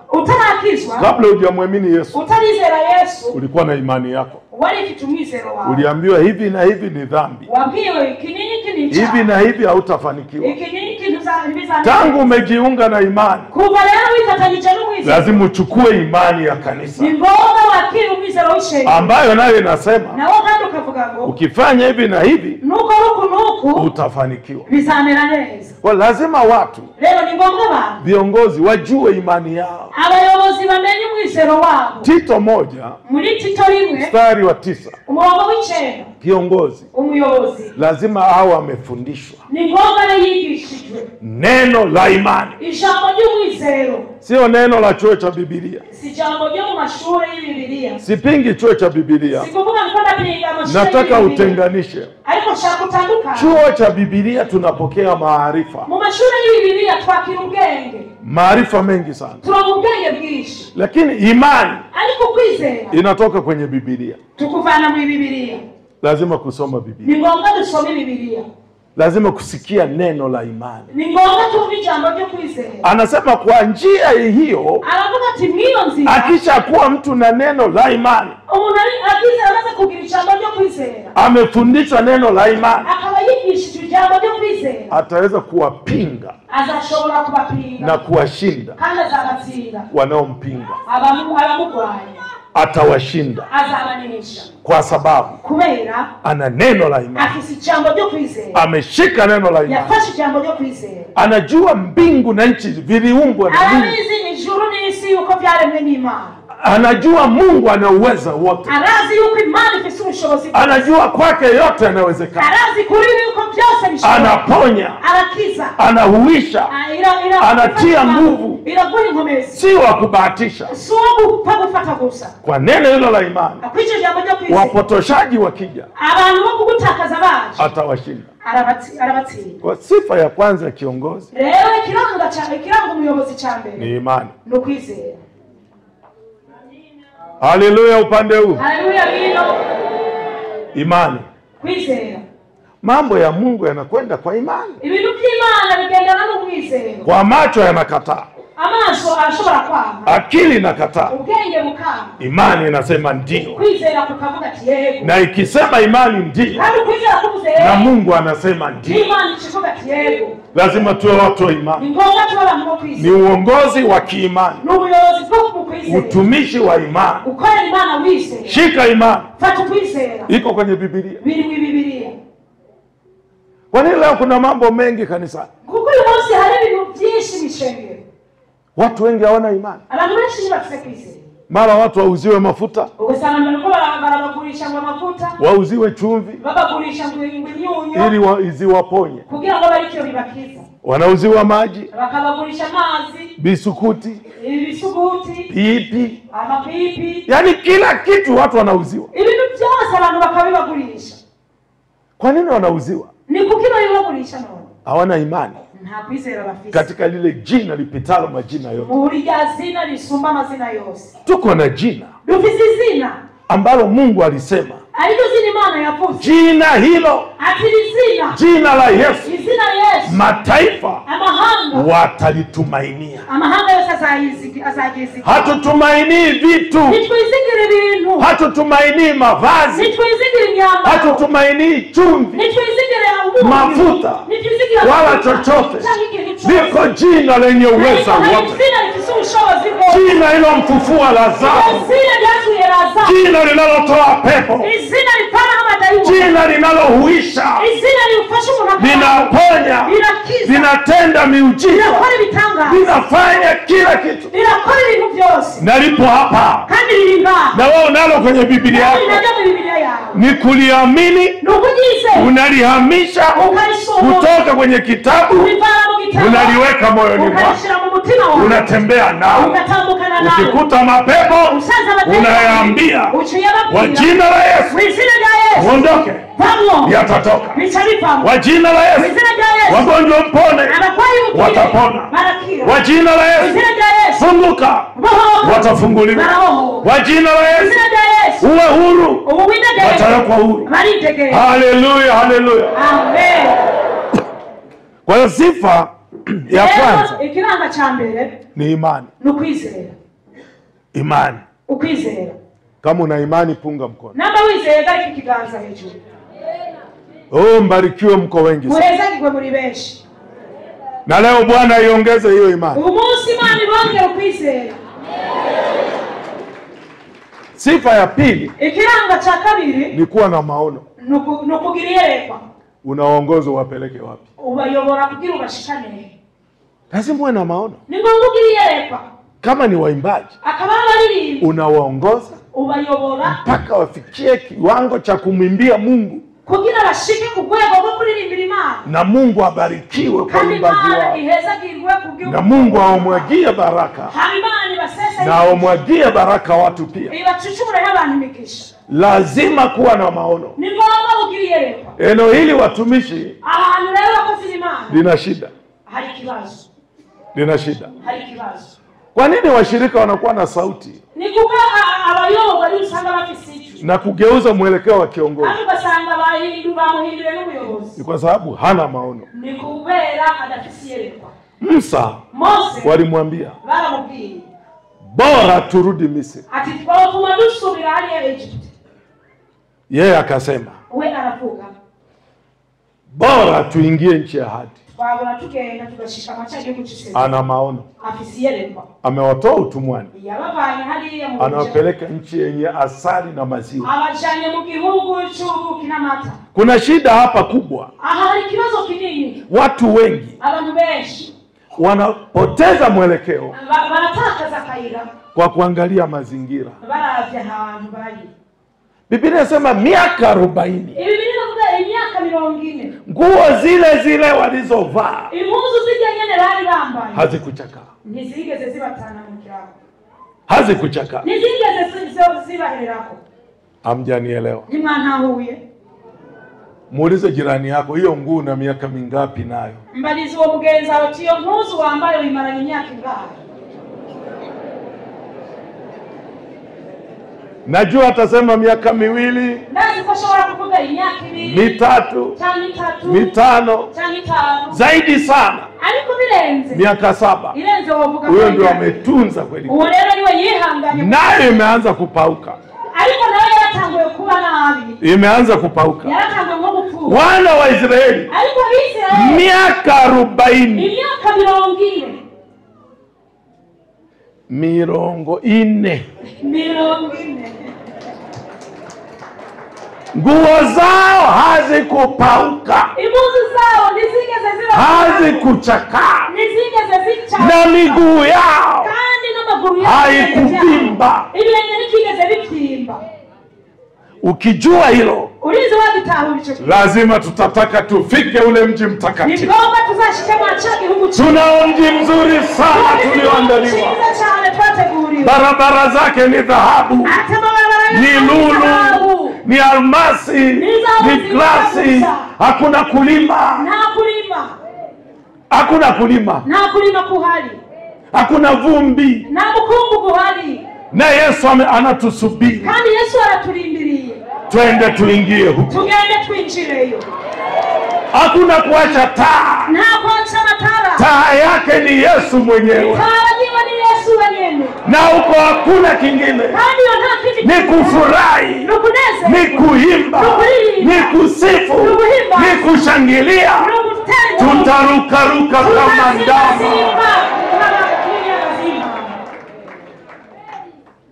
kabla hujamwamini Yesu, ulikuwa na imani yako. Uliambiwa hivi na hivi ni dhambi, hivi na hivi hautafanikiwa. Tangu umejiunga na imani, lazima uchukue imani ya kanisa, ambayo nayo inasema ukifanya hivi na hivi utafanikiwa. Kwa lazima watu, viongozi, wajue imani yao. Tito 1:9, kiongozi lazima awe amefundishwa neno la imani. Sio neno la chuo cha Biblia. Sipingi chuo cha Biblia, nataka utenganishe. Chuo cha Biblia tunapokea maarifa, maarifa mengi sana, lakini imani inatoka kwenye Biblia. Lazima kusoma Biblia. lazima kusikia neno la imani. Ni ngombwa tumva ijambo ryo kwizera. Anasema kwa njia hiyo, aravuga ati mwiyo nzira, akisha kuwa mtu na neno la imani, umuntu akiza amaze kugira ijambo ryo kwizera, amefundishwa neno la imani, akaba yigishije ijambo ryo kwizera, ataweza kuwapinga, azashobora kubapinga na kuwashinda kandi azabatsinda wanaompinga. abamugwanya atawashinda, azabanisha, kwa sababu kubera ana neno la imani, afise ijambo ryo kwizera, ameshika neno la imani, yafashe ijambo ryo kwizera, anajua mbingu na nchi viliumbwa na Mungu, arabizi ijuru n'isi uko byaremwe n'Imana, anajua Mungu ana uwezo wote, arazi yuko Imana ifite ubushobozi, anajua kwake yote yanawezekana, arazi kuri yuko byose bishoboka, anaponya, arakiza, anahuisha, anatia nguvu, iraguha inkomezi, si wa kubahatisha. si gupfa gufata gusa. Kwa neno hilo la imani, akwice ijambo ryo kwizera, wapotoshaji wakija, abantu bo kugutakaza baje, atawashinda. arabatsinda. Kwa sifa ya kwanza ya kiongozi, rero ikiranga umuyobozi cya mbere ni imani, no kwizera. Haleluya upande huu. Haleluya hilo. Imani. Kwizera. Mambo ya Mungu yanakwenda kwa imani. Ibintu by'Imana bigendana no kwizera. Kwa macho yanakataa, amaso ashobora kwanga, akili inakataa, ubwenge bukanga, imani inasema ndio. Kwizera kukavuga ati yego, na ikisema imani ndio, hadi kwizera kuvuze yego, na Mungu anasema ndio, imani ikivuga ati yego. Lazima tuwe watu wa imani. Ni ngombwa tuwe abantu bo kwizera. Ni uongozi wa kiimani, ni ubuyobozi bwo kwizera, utumishi wa imani. Ukorera Imana wizera, shika imani, fata kwizera, iko kwenye Biblia, biri mu Biblia. Kwa nini leo kuna mambo mengi kanisani? Kuko uyu munsi hari ibintu byinshi bishengero, watu wengi hawana imani. Abantu benshi bafite kwizera. Mara watu wauziwe mafuta, ugasanga bariko barabagurisha ngo mafuta, wauziwe chumvi, babagurisha ngo imyunyu ili ziwaponye, kugira ngo barikyo bibakiza. Wanauziwa maji, bakabagurisha mazi, bisukuti, pipi, amapipi, yani kila kitu watu wanauziwa. Ibintu byose abantu bakabibagurisha. Kwa nini wanauziwa? Ni kuki babibagurisha none? Hawana imani nta kwizera bafite katika lile jina lipitalo majina yote. Muri ya zina lisumba amazina yose. Tuko na jina, dufise zina ambalo Mungu alisema, alivyo zina Imana yavuze, jina hilo, jina la Yesu, mataifa amahanga watalitumainia. Amahanga yose azagizi. Hatutumainii vitu, nitwizigire ibintu, hatutumainii mavazi, nitwizigire inyama, hatutumainii chumvi, nitwizigire mafuta, wala chochote. Liko jina lenye uwezo wote, jina hilo mfufua Lazaro, jina linalotoa pepo, jina linalohuisha, linaponya, linatenda miujiza, linafanya kila kitu, na lipo hapa, na wewe unalo kwenye Biblia yako. Ni kuliamini, unalihamisha kutoka kwenye kitabu, unaliweka moyoni mwako, unatembea nao. Ukikuta mapepo, unayaambia kwa jina la Yesu, uondoke, yatatoka. Kwa jina la Yesu, wagonjwa mpone, watapona. Kwa jina la Yesu, funguka, watafunguliwa. Kwa jina la Yesu, uwe huru, watawekwa huru. Haleluya, haleluya. Amen. Kwa hiyo sifa ya kwanza, ikiranga cha mbere ni imani. Nukwizera. Imani. Ukwizera. Kama una imani punga mkono. Namba wizera ikiganza hejuru. Mbarikiwe, mko wengi sana. Muhezagirwe muri benshi. Na leo Bwana iongeze hiyo imani. Umunsi Imana ibongera ukwizera. Sifa ya pili, ikiranga cha kabiri, ni kuwa na maono. Nukugira iyerekwa. Unaongoza wapeleke wapi? Ubayobora kugira ubashikane. Lazima uwe na maono. Ni ngombwa ugira iyerekwa. Kama ni waimbaji, akaba baririmbyi, unawaongoza, ubayobora mpaka wafikie kiwango cha kumwimbia Mungu, kugira bashike ku rwego rwo kuririmbira Imana, na Mungu abarikiwe kwa uimbaji wao, na Mungu aomwagie baraka, na aomwagie baraka watu pia. Lazima kuwa na maono. Eneo hili watumishi lina shida, lina shida. Kwa nini washirika wanakuwa na sauti? na kugeuza mwelekeo wa kiongozi. Basanga bamuhindure n'umuyobozi. Ni kwa sababu hana maono. Ni kubera adafisiyerekwa. Musa walimwambia baramubwiye bora turudi Misri. Ati twavuma dusubira hali Egypt. Yeye akasema we aravuga bora tuingie nchi ya ahadi. Twabona tugenda tugashika amachaje guciseza. Ana maono. Afisiyerekwa. Amewatoa utumwani. Yabavanye hali ya anawapeleka nchi yenye asali na maziwa. Abajanye mu gihugu cy'ubuki n'amata. Kuna shida hapa kubwa. Hari kibazo kinini. Watu wengi abantu benshi wanapoteza mwelekeo wanatakaza kaira kwa kuangalia mazingira. Baravya ahantu bari. Biblia inasema miaka 40. Biblia inavuga miaka 40. Nguo zile zile walizovaa impuzu zijya nyene bari bambaye hazikuchaka. Nizigeze zibatana mu kirako. Hazikuchaka. Nizigeze zibahererako. Hamjanielewa. Ni mwantahuye. Muulize jirani yako hiyo nguo na miaka mingapi nayo? Mbalizi wo mugenza ati iyo mpuzu wambaye uyimaranye imyaka ingahe? Najua atasema miaka 2. Ndazi ko shobora kuvuga imyaka 2, 3, 5, 5 zaidi sana. Ariko birenze miaka 7. Irenze wovuga. Huyo ndio ametunza kweli. Uwo rero niwe yihanganye. Nayo imeanza kupauka. Ariko nawe yaratanguye kuba nabi. Imeanza kupauka. Yaratanguye nko gupfuba. Wana wa Israeli. Ariko Israeli miaka 40. Imyaka 40. 40. Nguo zao hazikupauka. Impuzu zao nizigeze ziba hazikuchakaa. Nizigeze zicha. Na miguu yao kandi n'amaguru yao haikuvimba. Ibirenge nikigeze bitimba. Ukijua hilo, ulizo wabitaho bicho. Lazima tutataka tufike ule mji mtakatifu. Nigomba tuzashike mwachage huko. Tuna mji mzuri sana tulioandaliwa. Barabara zake ni dhahabu, ni lulu, ni almasi, ni glasi. Hakuna kulima. Hakuna kulima. Kuhali. Hakuna vumbi. Na mukungu kuhali. Na Yesu anatusubiri. Kandi Yesu anatulindiriye. Twende tuingie huko. Tugende twinjireyo. Hakuna kuacha taa. Na kuacha matara. Taa yake ni Yesu mwenyewe. Taa ni Yesu mwenyewe. Na huko hakuna kingine. Ni kufurahi, ni kuimba, ni kusifu, ni kushangilia. Tutarukaruka kama ndama.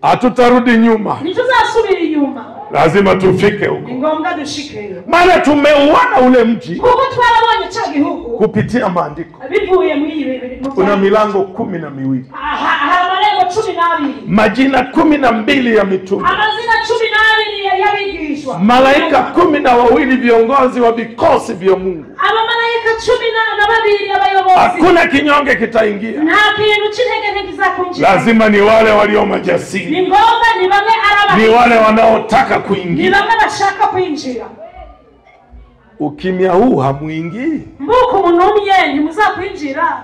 Hatutarudi nyuma. Ntituzasubira nyuma. Lazima tufike huko. Ngombwa dushikeyo. Maana tumeuona ule mji. Kuko twarabonye cyagi huko. Kupitia maandiko. Bivuye muri kuna milango 12. Malengo 12. Majina 12 ya mitume. Amazina 12 yabigishwa. Malaika 12 viongozi wa vikosi vya Mungu. Abamalaika 12 abayobozi. Hakuna kinyonge kitaingia. Nta kintu cy'intege kizakunjira. Lazima ni wale walio majasiri. Ni ngombwa ni bamwe araba. Ni wale wanaotaka kuingia. Ni bamwe bashaka kuinjira. Ukimya huu hamuingii. Mbuko munomye ntimuzakwinjira.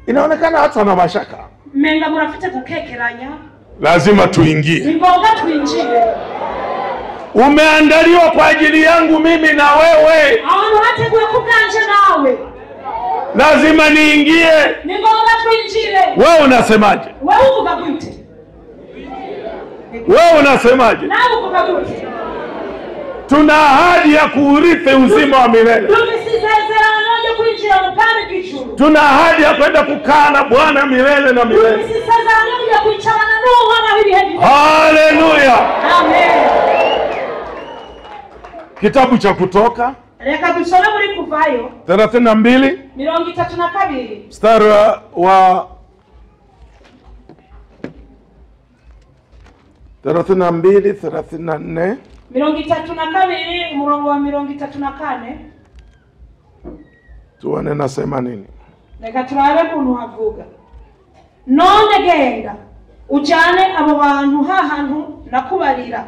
Inaonekana watu wana mashaka. Menga murafite gukekeranya. Lazima tuingie. Ni ngombwa tuinjire. Umeandaliwa kwa ajili yangu mimi na wewe. Abantu bateguye kubwanje nawe. Lazima niingie. Ni ngombwa tuinjire. Wewe unasemaje? Wewe uvuga gute? Wewe unasemaje? Nawe uvuga gute? Tuna ahadi ya kuurithi uzima wa milele. Tuna ahadi ya kwenda kukaa na Bwana milele na milele. Haleluya. Amen. Kitabu cha Kutoka. Reka dusome muri Kuvayo 32. 32. Mstari wa 32, 34. 32 umurongo wa 34. Tuone nasema nini. Reka turabe kuntu havuga. None genda ujane abo bantu hahantu nakubarira.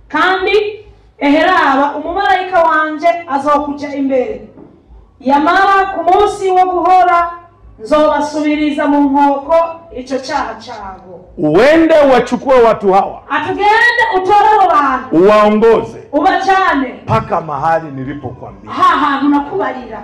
Kandi eheraba umumarayika wanje azokuja imbere. Yamara ku munsi wo guhora nzobasubiriza mu nkoko ico cyaha cyabo. Uende wachukue watu hawa, atugende utore abantu, uwaongoze ubajane paka mahali nilipokuambia. hantu nakubarira.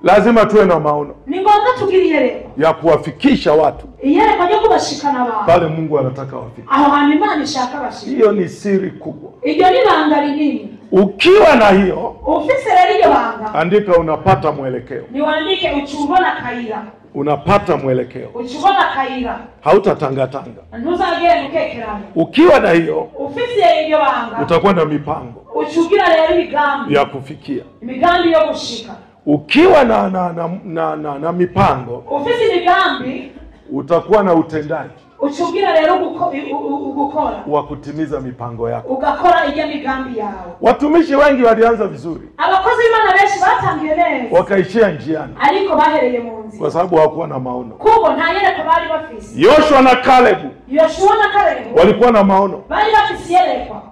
Lazima tuwe na maono, ni ngombwa tugiriye ya kuwafikisha watu iyerekwa ryo kubashikana abantu pale Mungu anataka wafike. aho hantu Imana ishaka bashika. Hiyo ni siri kubwa. Iryo ni banga rinini. Ukiwa na hiyo, ufise rero iyo banga, andika, unapata mwelekeo. Niwaandike uchubona kaira. Unapata mwelekeo. Uchubona kaira. Hautatangatanga. Ntuzagende ukekerana. Ukiwa na hiyo, ufise iyo banga, utakuwa na mipango. Uchugira rero imigambi ya kufikia. Imigambi yo gushika. Ukiwa na mipango, ufise imigambi, utakuwa na utendaji. Uchugira rero ugukora wa kutimiza mipango yako. Ugakora iyo migambi yao. Watumishi wengi walianza vizuri. Abakozi b'Imana benshi batangiye neza. Wakaishia njiani. Ariko bahereye mu nzira. Kwa sababu hawakuwa na maono. Kuko nta yereko bari bafise. Yoshua na Kalebu. Yoshua na Kalebu walikuwa na maono. Bari bafise yereko.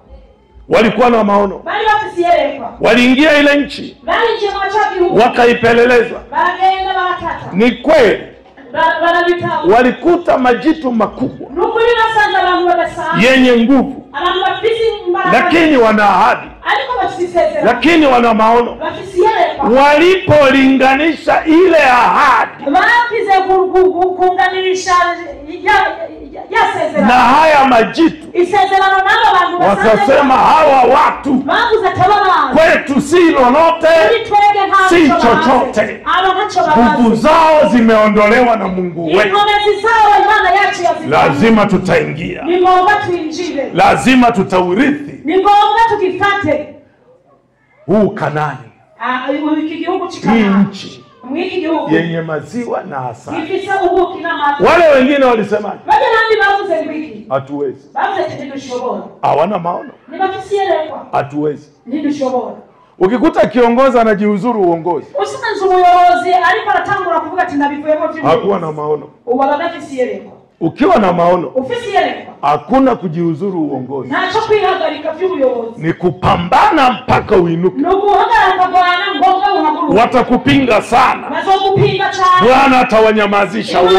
Walikuwa na maono. Bari bafise yereko. Waliingia ile nchi. Bali nje mwachaji wakaipeleleza. Bagenda bakata. Ni kweli. Walikuta majitu makubwa yenye nguvu, lakini wana ahadi, lakini wana maono. Walipolinganisha ile ahadi na haya majitu, wakasema hawa watu kwetu si lolote, si chochote. Nguvu zao zimeondolewa na Mungu wetu. Lazima tutaingia, lazima tutaurithi huu Kanaani, hii nchi yenye maziwa na asali. Wale wengine walisema hatuwezi, hawana maono, hatuwezi. Ukikuta kiongozi anajiuzuru uongozi, hakuwa na maono. Ukiwa na maono, hakuna kujiuzuru uongozi. Ni kupambana mpaka uinuke. Watakupinga sana, Bwana atawanyamazisha wote,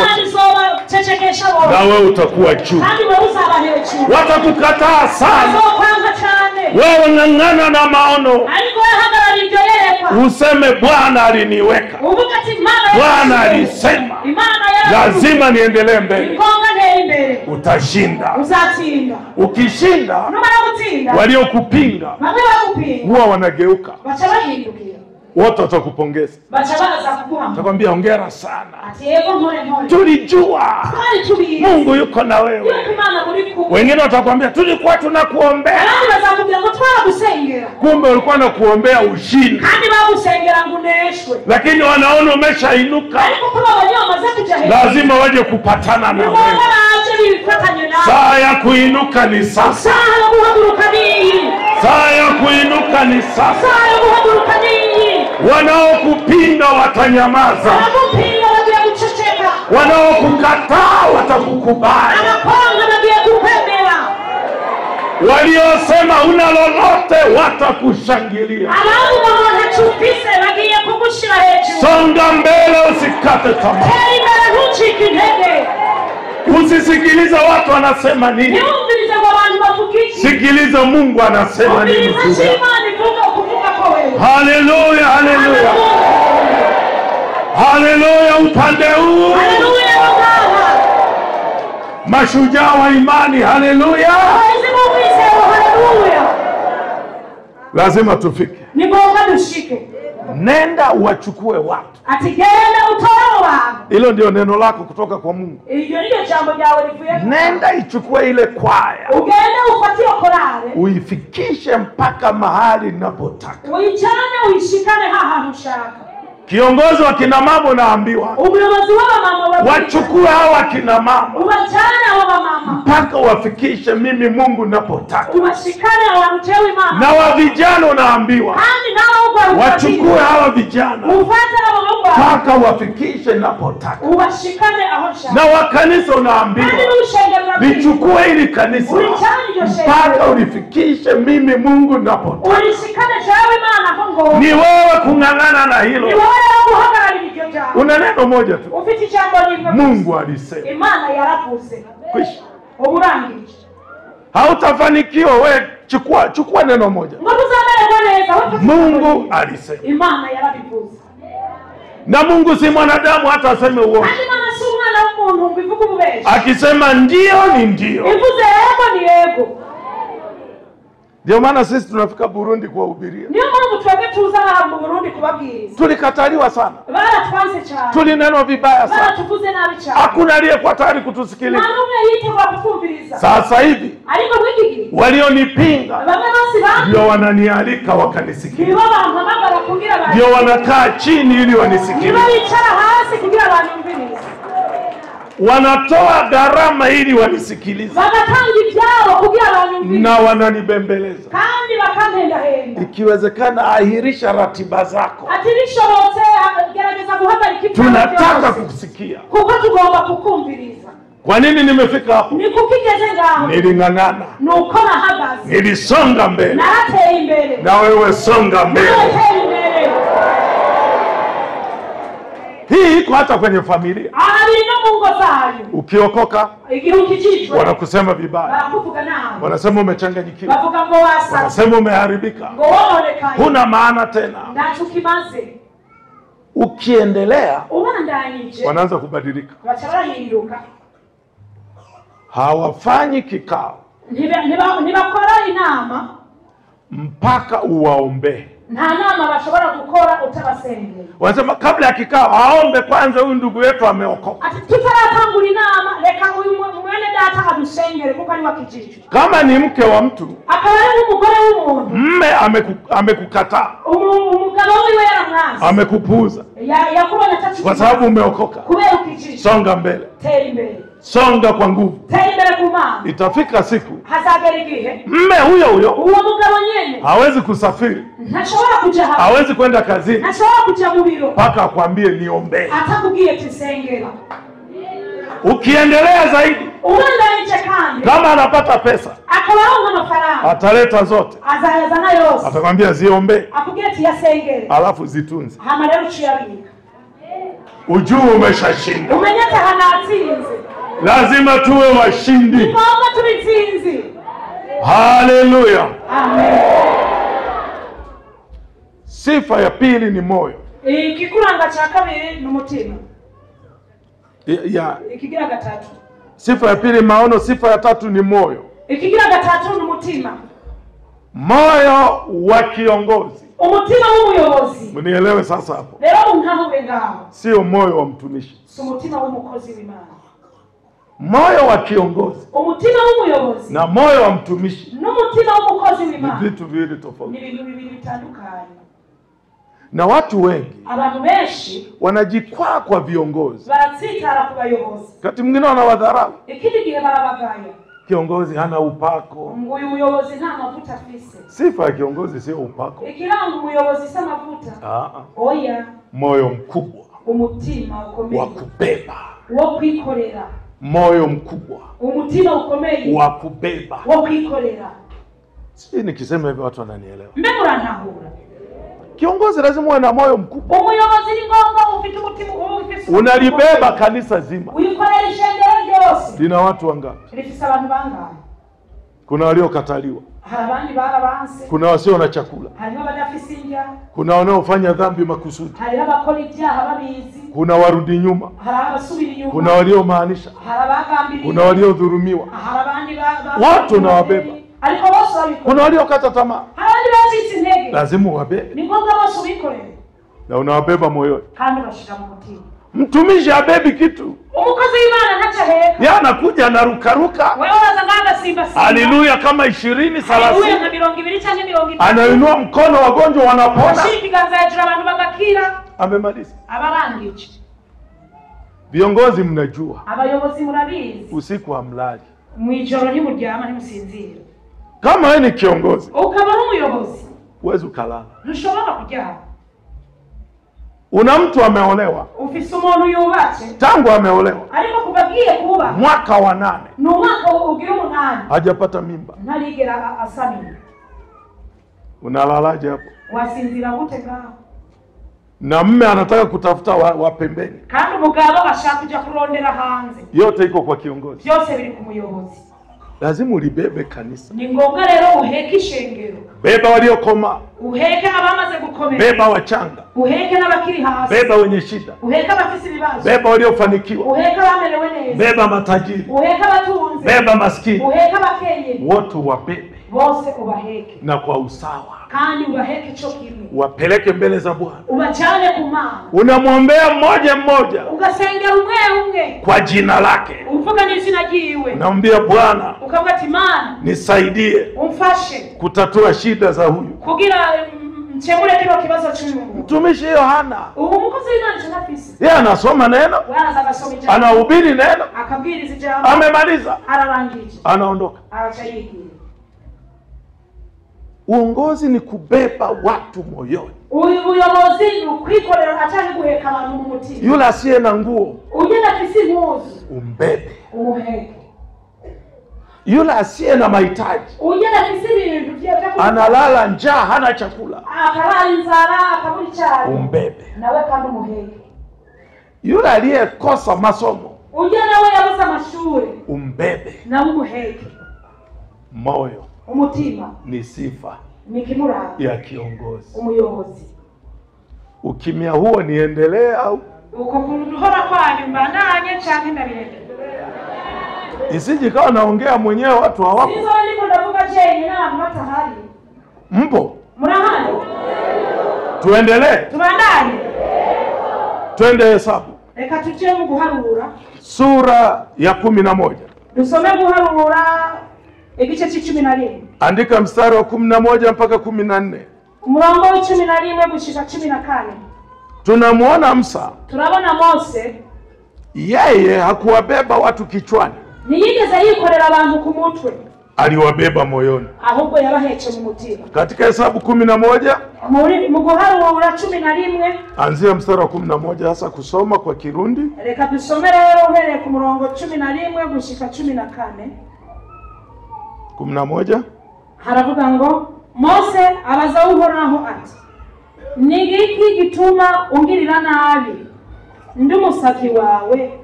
na wewe utakuwa juu. Watakukataa sana, wewe ng'ang'ana na maono. Useme Bwana aliniweka, Bwana alisema, lazima niendelee mbele. Utashinda. Ukishinda, waliokupinga huwa wanageuka, wote watakupongeza. Atakwambia hongera sana, tulijua Mungu yuko na wewe. Wengine watakwambia tulikuwa tunakuombea, kumbe walikuwa nakuombea ushindi, lakini wanaona umeshainuka. Lazima waje kupatana na wewe. Saa ya kuinuka ni sasa. Saa ya kuinuka ni sasa. Wanaokupinga watanyamaza, wanaokukataa watakukubali, waliosema una lolote watakushangilia. Songa mbele, usikate tamaa. Usisikiliza watu wanasema nini, sikiliza Mungu anasema nini. Haleluya, haleluya, haleluya. Upande huu mashujaa wa imani, haleluya. Lazima tufike. Nenda uwachukue watu. Hilo ndio neno lako kutoka kwa Mungu. Nenda ichukue ile kwaya, uifikishe mpaka mahali ninapotaka. Kiongozi wa kina mama naambiwa wachukue hawa kina mama mpaka wafikishe mimi Mungu ninapotaka. Na wa vijana naambiwa wachukue hawa vijana mpaka wafikishe ninapotaka. Na wa kanisa naambiwa lichukue ili kanisa mpaka ulifikishe mimi Mungu ninapotaka. Ni wewe kung'ang'ana na hilo. Una neno moja tu. Ufite ijambo rimwe. Mungu alisema. Imana yaravuze. Kwisha. Oburangije. Hautafanikiwa wewe, chukua neno moja. Mungu alisema. Imana yarabivuze. Na Mungu si mwanadamu hata aseme uongo. Akisema ndio ni ndio. Ivuze yego ni yego. Ndio maana sisi tunafika Burundi kuwahubiria. Niyo mpamvu twebwe tuza mu Burundi kubabwiriza. Tulikataliwa sana. Baratwanze cyane. Tulinenwa vibaya sana. Baratuvuze nabi cyane. Hakuna aliyekuwa tayari kutusikiliza. Nta numwe yiteguye kutumviriza. Sasa hivi ariko mwigigi walionipinga ndio wananialika wakanisikiliza. Nibo bampamagara kugira abantu. Ndio wanakaa chini ili wanisikilize. Nibo bicara hasi kugira banyumvirize. Wanatoa gharama ili wanisikilize. Bagatanga ibyabo kugira banyumvirize. Na wananibembeleza. Kandi bakampenda henda. Ikiwezekana ahirisha ratiba zako. Atirisha wote gerageza guhagarika ibyo. Tunataka kukusikia. Kuko tugomba kukumviriza. Kwa nini nimefika hapo? Nikukigeze ngaho. Niling'ang'ana. Nuko nahagaze. Nilisonga mbele. Narateye imbere. Na wewe songa mbele. Narateye imbere. Hii iko hata kwenye familia. Ari no mungo zayo. Ukiokoka igihe ukijijwe wanakusema vibaya. barakuvuga nawe. Wanasema umechanganyikiwa. Bavuga ngo wasa. Wanasema umeharibika. Ngo wononekaye. Huna maana tena. Ndachukimaze. Ukiendelea ubandanyije wanaanza kubadilika. Bacarahinduka. Hawafanyi kikao. Ntibakora inama mpaka uwaombe. Nta nama bashobora gukora utabasengeye. Wanasema kabla ya kikao aombe kwanza huyu ndugu yetu ameokoka. Ati tutaratangura inama reka uyu mwene data adusengere kuko ari wakijiju. Kama ni mke wa mtu akaba ari umugore w'umuntu mme amekukataa. Umugabo wiwe yaramwanze. Amekupuuza. Yakubona tachu kwa sababu umeokoka. Kubera ukijiju. Songa mbele. Tera imbere. Songa kwa nguvu. Tera imbere kumana. Itafika siku hazagera igihe mme huyo uwo mugabo nyene hawezi kusafiri. Ntashobora kuja hapo. Hawezi kwenda kazini. Ntashobora kuja mu biro. Paka akwambie niombe. Atakubwiye tisengera. Ukiendelea zaidi ubandanije kandi kama anapata pesa akabaronka amafaranga ataleta zote. Azayazana yose. Atakwambia ziombe. Akubwiye ati yasengere. Alafu zitunze. Hama rero uciyabika. Ujue umeshashinda. Umenyata hanatsinze. Lazima tuwe washindi. Ngombwa tubitsinzi. Haleluya. Amen. Sifa ya pili ni moyo. Ikikuranga cha kabiri ni umutima. Ikigira gatatu. Sifa ya pili maono, sifa ya tatu ni moyo. Ikigira gatatu ni umutima. Moyo wa kiongozi. Umutima w'umuyobozi. Mnielewe sasa hapo. Leo nkaho bengaho. Sio moyo wa mtumishi. Si umutima w'umukozi w'Imana. Moyo wa kiongozi. Umutima w'umuyobozi. Na moyo wa mtumishi. N'umutima w'umukozi w'Imana. Ni vitu viwili tofauti. Ni vitu viwili bitandukanye. Na watu wengi abantu benshi wanajikwaa kwa viongozi. Baratsitara ku bayobozi. Kati mwingine wanawadharau. Ikindi gihe barabagaya. Kiongozi hana upako. Nguyu muyobozi nta mavuta afise. Sifa ya kiongozi sio upako. Ikiranga umuyobozi si mavuta. Oya. Moyo mkubwa. Umutima ukomeye. Wa kubeba. Wo kwikorera. Moyo mkubwa. Umutima ukomeye. Wa kubeba. Wo kwikorera. Sisi nikisema hivyo watu wananielewa. Mbegura ntahura. Kiongozi lazima uwe na moyo mkubwa. Umuyobozi ni ngombwa ufite umutima ufite. Unalibeba kanisa zima. Uyikorera ishengero ryose. Lina watu wangapi? Lifisa abantu bangahe? Kuna waliokataliwa. Harabandi barabanse. Kuna wasio na chakula. Hariho badafise indya. Kuna wanaofanya dhambi makusudi. Hariho abakora ibyaha babizi. Kuna warudi nyuma. Hariho abasubira inyuma. Kuna waliomaanisha. Harabagambiriye. Kuna waliodhulumiwa. Harabandi watu na wabeba. Aliko bose babikora. Kuna waliokata tamaa. Harabandi bacitse intege. Lazima wabebe. Ni ngombwa bose ubikorere. Na unawabeba moyoni. Kandi bashika mu mutima. Mtumishi abebi kitu. Umukozi w'Imana ntacha heka. Yeye anakuja anarukaruka. Wewe unazangana simba. Haleluya kama 20 30. Haleluya na 200 cyangwa 200. Anainua mkono wagonjwa wanapona. Shikiganza hejuru abantu bagakira. Amemaliza. Abarangije. Viongozi mnajua. Abayobozi murabizi. Usiku hamlali. Mwijoro ntimuryama ntimusinzira. Kama wewe ni kiongozi. Ukaba umuyobozi. Uwezi ukalala. Ntushobora kuryama. Una mtu ameolewa. Ufise umuntu yubatse. Tangu ameolewa. Ariko kubagiye kuba. Mwaka wa 8. Ni umwaka ugira 8. Hajapata mimba. na mme anataka kutafuta wa pembeni, kandi umugabo ashaka kuja kurondera hanze, yote iko kwa kiongozi, byose biri ku muyobozi. Lazima ulibebe kanisa. Ni ngombwa rero uheke ishengero, beba waliokoma, uheke abamaze gukomera, beba wachanga, uheke n'abakiri hasi, beba wenye shida, uheke abafisi ibibazo, beba waliofanikiwa, uheke abamerewe neza, beba matajiri, uheke abatunzi, beba maskini, uheke abakenye, wote wabebe bose ubaheke, na kwa usawa, kandi ubaheke cyo kimwe, wapeleke mbele za Bwana, ubajane ku Mana, unamwombea mmoja mmoja, ugasengera umwe kwa jina lake, uvuga n'izina ryiwe, unamwambia Bwana, ukavuga ati Mana nisaidie umfashe kutatua shida za huyu, kugira mchemure kilo kibazo cy'umuntu. Mtumishi Yohana, ubu mukozi w'Imana cy'afisi, yeye anasoma neno, anahubiri neno, akabwiriza ijambo, amemaliza, ararangije, anaondoka, arachayigira. Uongozi ni kubeba watu moyoni. Ubuyobozi ni ukwikorera atari guheka abantu mu mutima. Yule asiye na nguo, ugenda afise impuzu, umbebe, umuheke. Yule asiye na mahitaji, ugenda afise ibintu by'evyo, analala njaa, hana chakula, akalala inzara, akabura icyaro, umbebe. nawe kandi umuheke. Yule aliyekosa masomo, ugenda we yabuze amashuri, umbebe, nawe umuheke. Moyo, umutima ni sifa ya kiongozi. Umuyobozi. Ukimya huo niendelee au uko kuduhora kwa nyumba nanye cyane ndabireke? Isije kawa naongea mwenyewe watu hawako. Sizo niko ndavuga je na mata hali. Mpo? Murahani? Tuendelee. Tubandane. Twende Hesabu. Reka tuje mu guharura. Sura ya 11. Dusome guharura igice c'11. Andika mstari wa 11 mpaka 14. Umurongo wa 11 gushika 14. Tunamuona Musa. Turabona Mose. Yeye hakuwabeba watu kichwani. Niyigeze yikorera abantu ku mutwe. Aliwabeba moyoni. Ahubwo yabahetse mu mutima. Katika Hesabu 11 mu guharura 11 anzia mstari wa 11 hasa kusoma kwa Kirundi. Reka dusome rero uhereye ku murongo 11 gushika 14. 11 haravuga ngo Mose abaza Uhoraho ati, nigiki gituma ungirira nabi ndi umusavyi wawe,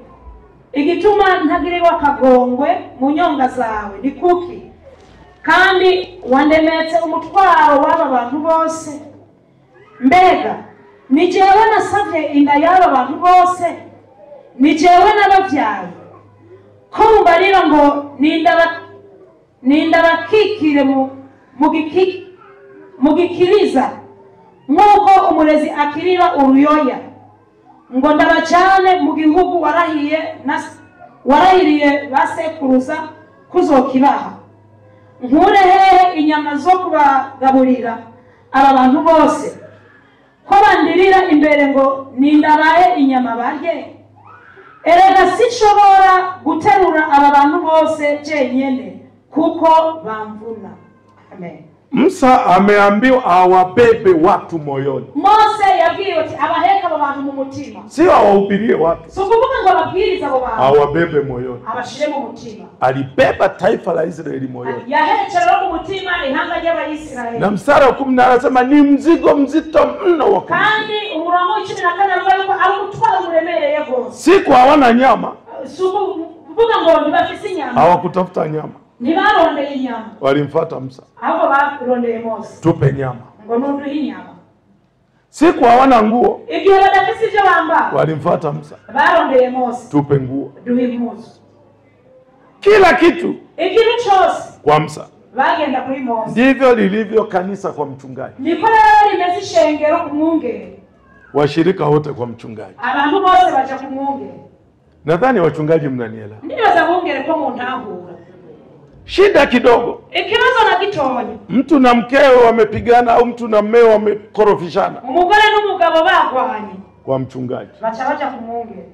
igituma ntagirirwa akagongwe mu nyonga zawe ni kuki, kandi wandemetse umutwaro w'aba bantu bose? Mbega ni jewe nasavye inda y'aba bantu bose? Ni jewe nabavyaye? Ko mbarira ngo nindabakikire mugikiriza nk'uko umurezi akirira uruyoya, ngo ndabacane mu gihugu warahiriye basekuruza kuzokibaha. Nkure hehe inyama zo kubagaburira aba bantu bose, ko bandirira imbere ngo nindabahe inyama barye? Erega sinshobora guterura aba bantu bose jenyene, kuko bamvuna. Amen. Musa ameambiwa awabebe watu moyoni. Mose yabwiwe ati abaheka aba bantu mu mutima. Sio awahubirie watu. So kuvuga ngo ababwiriza abo bantu. Awabebe moyoni. Abashire mu mutima. Alibeba taifa la Israeli moyoni. Yahechera mu mutima ihanga ry'Abayisraeli. Na mstari wa 10 anasema ni mzigo mzito mno wa kubeba. Kandi umurongo wa 14 avuga yuko alikutwala uremereye gose. Siku hawana nyama. Kuvuga ngo ntibafise nyama. Hawakutafuta nyama. Nibarondeye nyama. Walimfuata Musa. Abo barondeye Mose. Tupe nyama. Ngo nunduhe inyama. Siku hawana nguo. Igihe badafise ibyo bambara. Walimfuata Musa. Barondeye Mose. Tupe nguo. Duhe impuzu. Kila kitu. Ikintu cyose kwa Musa. Bagenda kuri Mose. Ndivyo lilivyo kanisa kwa mchungaji. Niko rero rimeze ishengero ku mwungere. Washirika wote kwa mchungaji. Abantu bose baje ku mwungere. Nadhani wachungaji mnanielewa. Ndibaza mwungere ko mu ntahura. Shida kidogo. Ikibazo na gitonya. Mtu na mkewe wamepigana au mtu na mmeo wamekorofishana. Umugore n'umugabo bagwanye. Kwa mchungaji. Bacha ku mwungere.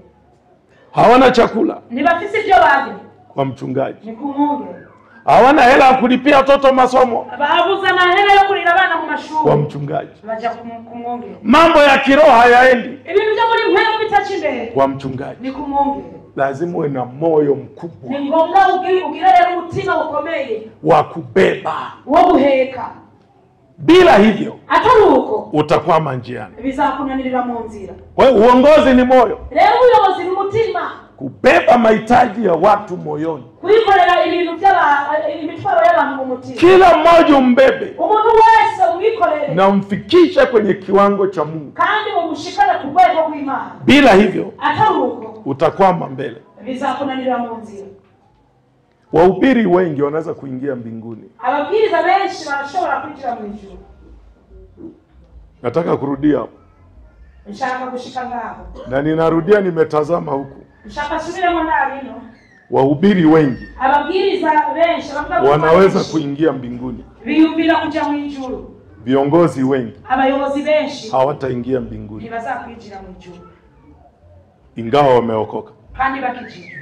Hawana chakula. Ntibafise ibyo barya. Kwa mchungaji. Ni ku mwungere. Hawana hela ya kulipia watoto masomo. Babuza mahera yo kulira abana mu mashuri. Kwa mchungaji. Bacha ku mwungere. Mambo ya kiroho hayaendi. Ibintu byo muri mpemu bitachi imbere. Kwa mchungaji. Ni ku mwungere. Lazima uwe na moyo mkubwa. Ni ngombwa ugirere umutima ukomeye wa kubeba. Wo guheka. Bila hivyo. Ataruko. utakwama njiani. Bizakunanirira mu nzira. Kwa hiyo uongozi ni moyo. Leo uyobozi ni mutima. Kubeba mahitaji ya watu moyoni. Kuikolera ibintu imitwaro y'abantu mu mutima. Kila mmoja umbebe. Umuntu wese umwikorere. Na umfikishe kwenye kiwango cha Mungu. Kandi umushikane ku rwego rw'Imana. Bila hivyo ataruko utakwama mbele. Bizakunanirira mu nzira. Wahubiri wengi wanaweza kuingia mbinguni. Ababwiriza benshi barashobora kwinjira mu ijuru. Nataka kurudia hapo. Nshaka gushika ngaho. Na ninarudia, nimetazama huku. Nshaka subiremo ndabino. Wahubiri wengi ababwiriza benshi wanaweza kuingia mbinguni. Biyumvira kuja mu ijuru. Viongozi wengi abayobozi benshi hawataingia mbinguni. Ntibazakwinjira mu ijuru. Ingawa wameokoka. Kandi bakijije.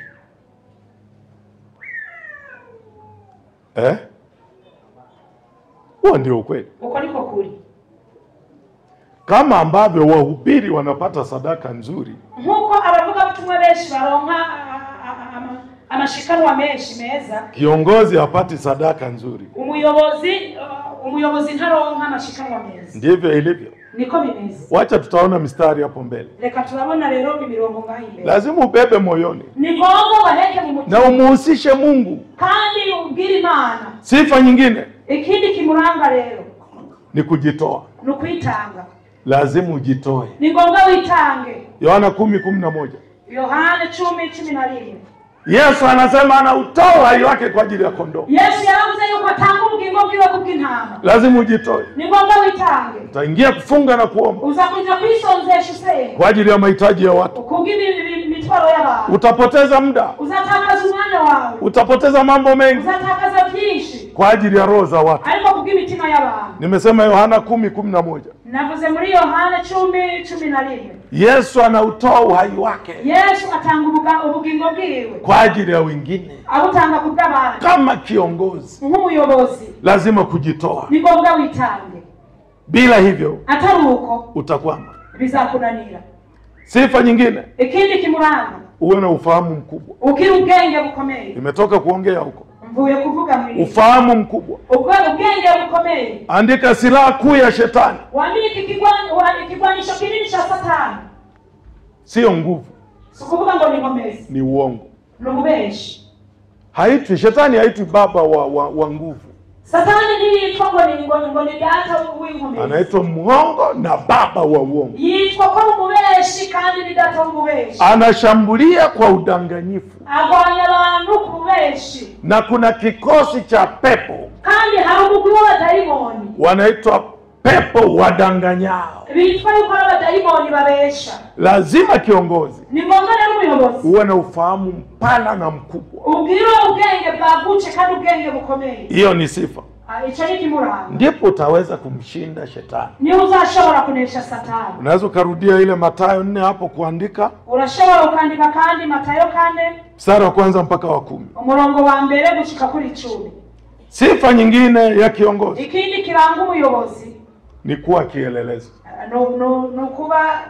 Huo ndio ukweli. Uko niko kuri. Kama ambavyo wahubiri wanapata sadaka nzuri, nkuko abavuga butumwa benshi baronka amashikanwa menshi meza, kiongozi hapati sadaka nzuri. Umuyobozi ntaronka amashikanwa meza. Ndivyo ilivyo. Niko bimeze. Wacha tutaona mistari hapo mbele. Reka turabona rero imirongo ngaho imbere. Lazima ubebe moyoni. Ni ngombwa baheke mu mutima. Na umuhusishe Mungu. Kandi ubwire Imana. Sifa nyingine. Ikindi kimuranga rero ni kujitoa. Ni kwitanga. Lazima ujitoe. Ni ngombwa witange. Yohana 10:11. Yohana 10:11. Yesu anasema anautoa uhai wake kwa ajili ya kondoo. Yesu yaravuze yuko atanga ubugingo bwiwe kubw'intama. Lazima ujitoe. Ni ngombwa witange. Utaingia kufunga na kuomba. Uzakuja kwisonzesha usenga. Kwa ajili ya mahitaji ya watu. Mitwaro y'abantu. Utapoteza muda. Uzatakaza umwanya wawe. Utapoteza mambo mengi. Uzatakaza byinshi. Kwa ajili ya roho za watu. Ariko kubw'imitima y'abantu. Nimesema Yohana 10:11. Navuze muri Yohana 10:11. Yesu anautoa uhai wake. Yesu atanga ubugingo bwiwe kwa ajili ya wengine. Abutanga kubw'abantu. Kama kiongozi, nk'umuyobozi, lazima kujitoa. Ni ngombwa witange. Bila hivyo ataruko utakwama. Bizakunanira. Sifa nyingine, ikindi kimuranga, uwe na ufahamu mkubwa. Ukiri ubwenge bukomeye. Nimetoka kuongea huko. Mvuye kuvuga mwili. Ufahamu mkubwa. Ubwenge bukomeye. Andika silaha kuu ya shetani. Wandike kigwanisho kinini cha Satani. Sio nguvu. Sikuvuga ngo ni ngomezi. Ni uongo. Nubeshi. Haitwi shetani, haitwi baba wa nguvu. Satani ni tongo ni data w'ingomezi. Anaitwa muongo na baba wa uongo. Yitwa kwa umubeshi kandi ni data w'umubeshi. Anashambulia kwa udanganyifu. Agwanya abantu kubeshi. Na kuna kikosi cha pepo. Kandi hari umugwi w'abadayimoni. Wanaitwa pepo wadanganyao. Bitwa yuko abadayimoni babesha. Lazima kiongozi, ni ngombwa rero umuyobozi, uwe na ufahamu mpana na mkubwa. Ubwire ubwenge bwaguce kandi ubwenge bukomeye. Hiyo ni sifa. Ico ni kimuranga. Ndipo utaweza kumshinda shetani. Ni uzashobora kunesha Satani. Unaweza kurudia ile Mathayo 4 hapo kuandika. Urashobora ukandika kandi Mathayo 4 mstari wa kwanza mpaka wa 10. Umurongo wa mbere gushika kuri 10. Sifa nyingine ya kiongozi, ikindi kiranga umuyobozi, ni kuwa kielelezo. No kuba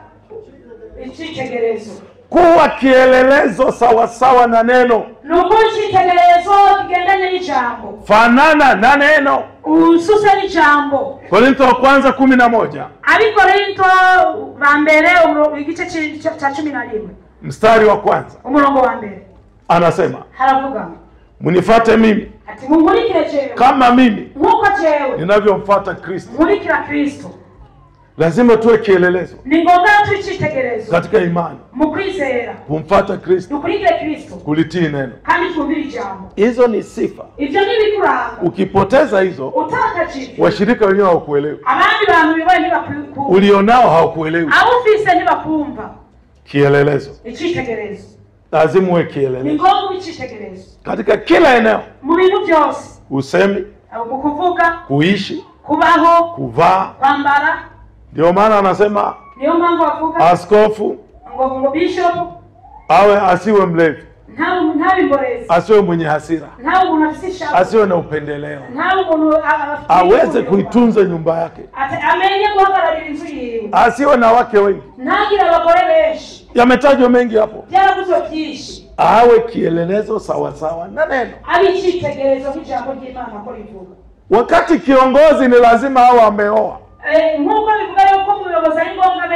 icyitegererezo. Kuwa kielelezo sawa sawa na neno. Nuko icyitegererezo kigendanye n'ijambo. Fanana na neno. Ususe n'ijambo. Korinto wa kwanza 11. Ari Korinto wa mbere igice cha 11. Mstari wa kwanza. Umurongo wa mbere. Anasema, haravuga, munifuate mimi. Ati mungurikire jewe. Kama mimi nkuko jewe ninavyomfuata Kristo. Murikira Kristo. Lazima tuwe kielelezo. Ni ngombwa tuicyitegererezo katika imani. Mu kwizera. Kumfuata Kristo. Dukurikire Kristo. Kulitii neno. Kandi twumvire ijambo. Hizo ni sifa. Ivyo ni bikuranga. Ukipoteza hizo, utakajifu, washirika wenyewe hawakuelewi. Abandi bantu bibaye ntibakumva. Ulionao hawakuelewi. Abufise ntibakumva. Kielelezo. Icyitegererezo. Lazima uwe kielelezo. Ni ngombwa icyitegererezo katika kila eneo. Mu bintu byose. Usemi, kuvuga, kuishi, kubaho, kuvaa, kwambara. Ndio maana anasema, niyo mpamvu avuga askofu ngo bishop awe asiwe mlevi, nta bimborezi, asiwe mwenye hasira, nta umuntu afisha, asiwe na upendeleo, nta umuntu aweze kuitunza nyumba yake, amenye guhagararira inzu yiwe, asiwe na wake wengi, ntagira abagore benshi. Yametajwa mengi hapo. Byaravuze byinshi. Awe kielelezo sawa sawa na neno. Abicyitegererezo nk'ijambo ry'Imana ko rivuga. Wakati kiongozi ni lazima awe ameoa. Nkuko bivuga umuyobozi ari ngombwa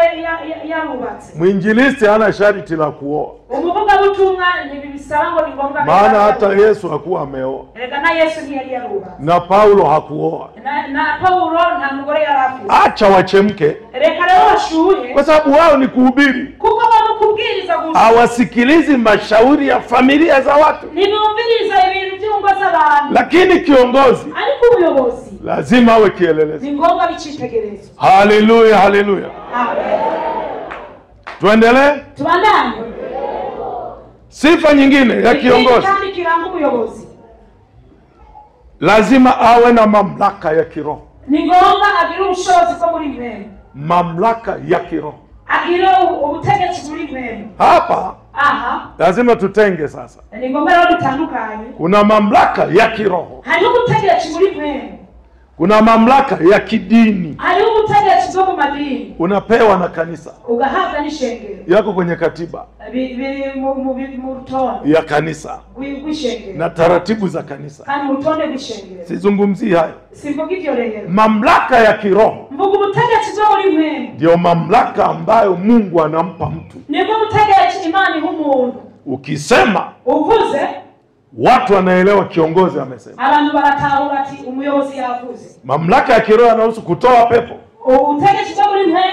yarubatse. Mwinjilisti hana sharti la kuoa. Umuvuga butumwa ntibisaba ngo ni ngombwa. Maana hata Yesu hakuwa ameoa. Na Yesu ntiyari yarubatse. Na Paulo hakuoa. Na Paulo nta mugore yarafite. Acha wachemke. Reka rero washuhe. Kwa sababu wao ni kuhubiri. Kuko kubwiriza gusa. Hawasikilizi mashauri ya familia za watu. Nimeumbiriza ibintu by'ungoza abantu. Lakini kiongozi ariko ubuyobozi lazima awe kielelezo. Ni ngombwa bicitegerezo. Haleluya, haleluya. Amen. Tuendelee? Tuandane. Sifa nyingine ya kiongozi. Kandi kiranga ubuyobozi. Lazima awe na mamlaka ya kiroho. Ni ngombwa agire ubushobozi bwo muri mwene. Mamlaka ya kiroho. Agire ubutegetsi muri mwene. Hapa lazima tutenge sasa. Ni ngombwa rero dutandukanye. Kuna mamlaka ya kiroho. Hari ubutegetsi muri mwene. Kuna mamlaka ya kidini. Hari ubutegetsi bwo mu madini. Unapewa na kanisa. Ugahabwa n'ishengero. Yako kwenye katiba. Mu rutonde ya kanisa. Gw'ishengero. Na taratibu za kanisa. Kandi mu rutonde gw'ishengero. Sizungumzii hayo. Simvuga ivyo rero. Mamlaka ya kiroho. Mvuga ubutegetsi bwo muri mwene. Ndio mamlaka ambayo Mungu anampa mtu. Nibwo butegetsi Imana iha umuntu. Ukisema uvuze watu wanaelewa kiongozi amesema. Abantu baratahura ati umuyobozi yavuze. Mamlaka ya kiroho yanahusu kutoa pepo. Ubutegetsi bwo muri mwene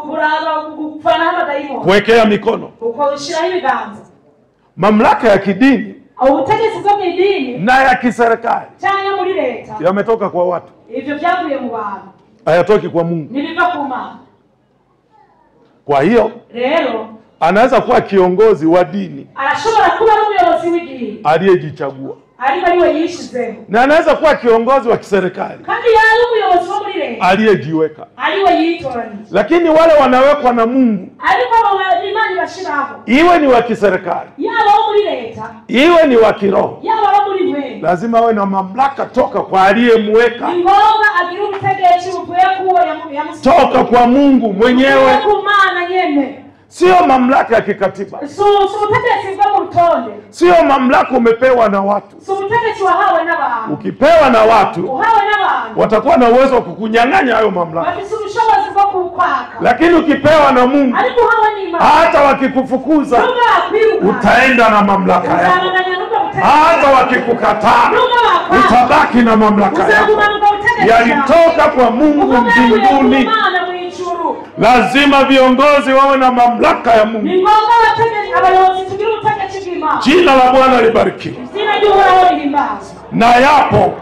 buraba gufana n'abadayimoni. Kuwekea mikono. Ukoshira ibiganza. Mamlaka ya kidini. Ubutegetsi bwo mu dini na ya kiserikali. Cyangwa muri leta. Yametoka kwa watu. Ivyo byavuye mu bantu. Hayatoki kwa Mungu. Nibiva ku Mana. Kwa hiyo rero anaweza kuwa kiongozi wa dini. Arashobora kuba umuyobozi w'idini. Aliyejichagua. Aliwe yishizeho. Na anaweza kuwa kiongozi wa kiserikali. Kandi yari umuyobozi wo muri leta. Aliyejiweka. Aliwe yitoranye. Lakini wale wanawekwa na Mungu. Ariko Imana bashiraho. Iwe ni wa kiserikali. Yaba wo muri leta. Iwe ni wa kiroho. Yaba wo muri mwene. Lazima awe na mamlaka toka kwa aliyemweka. Ni ngombwa agire ubutegetsi buvuye kuwo yamusiga. Toka kwa Mungu mwenyewe. Ku Mana nyene. Sio mamlaka ya kikatiba. Ubutegetsi bwo mu rutonde. Sio mamlaka umepewa na watu. Ubutegetsi wahawe n'abantu. Ukipewa na watu, uhawe n'abantu, watakuwa na uwezo wa kukunyang'anya hayo mamlaka. Bafise ubushobozi bwo kukwaka. Lakini ukipewa na Mungu, ariko uhawe n'Imana, hata wakikufukuza, utaenda na mamlaka yako. Hata wakikukataa, utabaki na mamlaka yako. Yalitoka kwa Mungu mbinguni. Lazima viongozi wawe na mamlaka ya Mungu. Jina la Bwana libarikiwe. Na yapo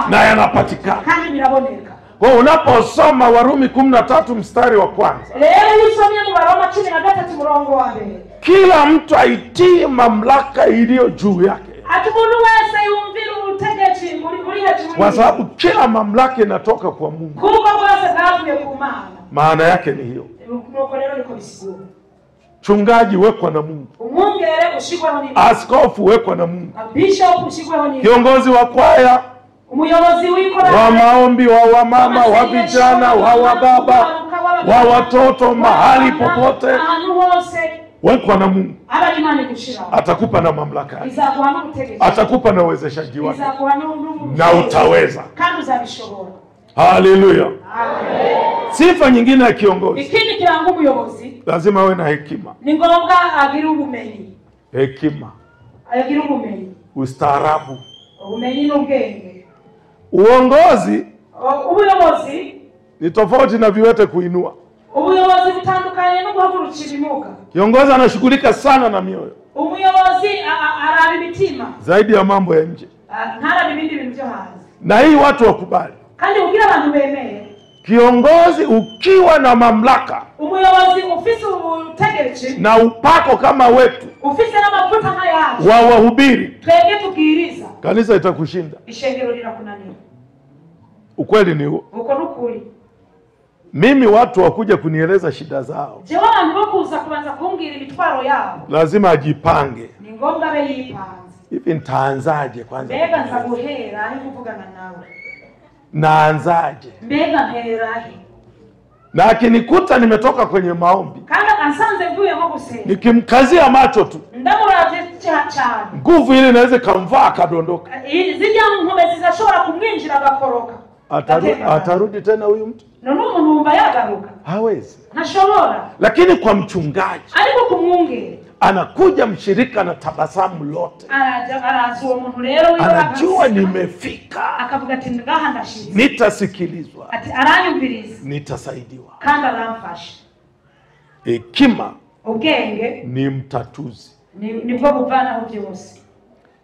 na yanapatikana. Kwa unaposoma Warumi 13 mstari wa kwanza, kila mtu aitii mamlaka iliyo juu yake. Kwa sababu kila mamlaka inatoka kwa Mungu. Maana yake ni hiyo. Chungaji wekwa na Mungu. Askofu wekwa na Mungu. Kiongozi wa kwaya, wa maombi, wa wamama, wa vijana, wa wababa, wa watoto, mahali popote wekwa na Mungu. Atakupa na mamlaka. Atakupa na uwezeshaji wake. Na utaweza. Haleluya. Sifa nyingine ya kiongozi. Ikindi kiranga umuyobozi. Lazima awe na hekima. Ni ngombwa agire ubumenyi. Hekima. Agire ubumenyi. Ustaarabu. Ubumenyi n'ubwenge. Uongozi. Ubuyobozi ni tofauti na viwete kuinua. Ubuyobozi butandukanye no guhagurukira imuga. Kiongozi anashughulika sana na mioyo. Umuyobozi araba imitima. Zaidi ya mambo ya nje. Ntara ibindi bintu byo hanze. Na hii watu wakubali. Kandi ugira abantu bemeye. Kiongozi ukiwa na mamlaka, umuyobozi ufise ubutegetsi na upako kama wetu, ufise n'amavuta nk'ayacu, wa wahubiri, twebwe tubwiriza, kanisa itakushinda. Ishengero lirakunanira. Ukweli ni huo. Uko nukuri. Mimi watu wakuja kunieleza shida zao, jewe abantu bakuza kubanza kumbwira imitwaro yao, lazima ajipange. Ni ngombwa abe yipanze. Hivi nitaanzaje kwanza? Mbega nzaguhera aho kuvugana nawe. Naanzaje? Mbega mperahe. Na akinikuta nimetoka kwenye maombi, kana kansanze mvuye nko gusenga, nikimkazia macho tu, ndamuravye cyane, nguvu ile inaweza kamvaa akadondoka. Zijya nkombe zizashobora kumwinjira agakoroka. Atarudi tena huyu mtu. Nono umuntu yagaruka. Hawezi. Ntashobora. Lakini kwa mchungaji. Ariko kumwungere. Anakuja mshirika na tabasamu lote. Arazuwa umuntu rero anajua nimefika. Akavuga ati ngaha ndashitse. Nitasikilizwa. Ati aranyumviriza. Nitasaidiwa. Kandi aramfasha. Hekima ubwenge ni mtatuzi. Nibwo buvanaho byose.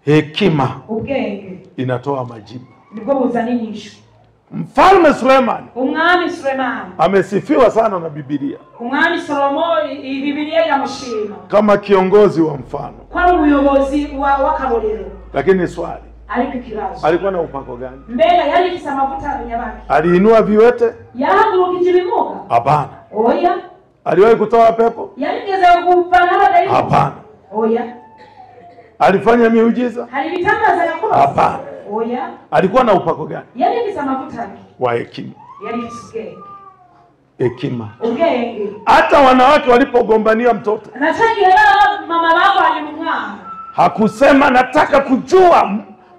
Hekima ubwenge inatoa majibu. Nibwo buzana inyishu. Mfalme Suleiman, Umwami Suleiman amesifiwa sana na Biblia. Umwami Salomo Biblia inamushima kama kiongozi wa mfano. Kwa umuyobozi wa karorero. Lakini swali, alikuwa na upako gani? Mbega yari ifisa mafuta y'abanyabaki. Aliinua viwete? Yarahagurukije ibimuga? Hapana. Oya. Aliwahi kutoa pepo? Yarigeze kuvana abadayimoni? Hapana. Oya. Alifanya miujiza? Hari bitangaza yakora? Hapana. Oya. Alikuwa na upako gani? Yari ifisa mafuta wa hekima. Yari ifisa hekima. Ubwenge. Hata wanawake walipogombania mtoto, mama wako alimwaa, hakusema nataka kujua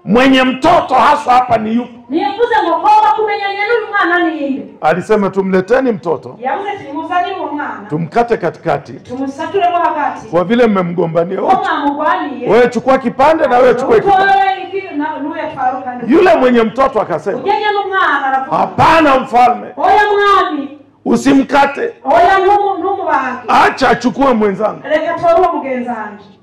mwenye mtoto hasa hapa ni yupi. Niyevuze ngo ngoba kumenya nyene umwana ni yinde. Alisema tumleteni mtoto. Yavuze ati muzani umwana. Tumkate katikati. Tumusature mo hagati. Kwa vile mmemgombania. Wewe chukua kipande na wewe chukue kipande. Yule mwenye mtoto akasema, hapana mfalme. Oya mwami. Usimkate. Oya ntumu bangi. Acha achukue mwenzangu. Reka twaruwa mugenzanji.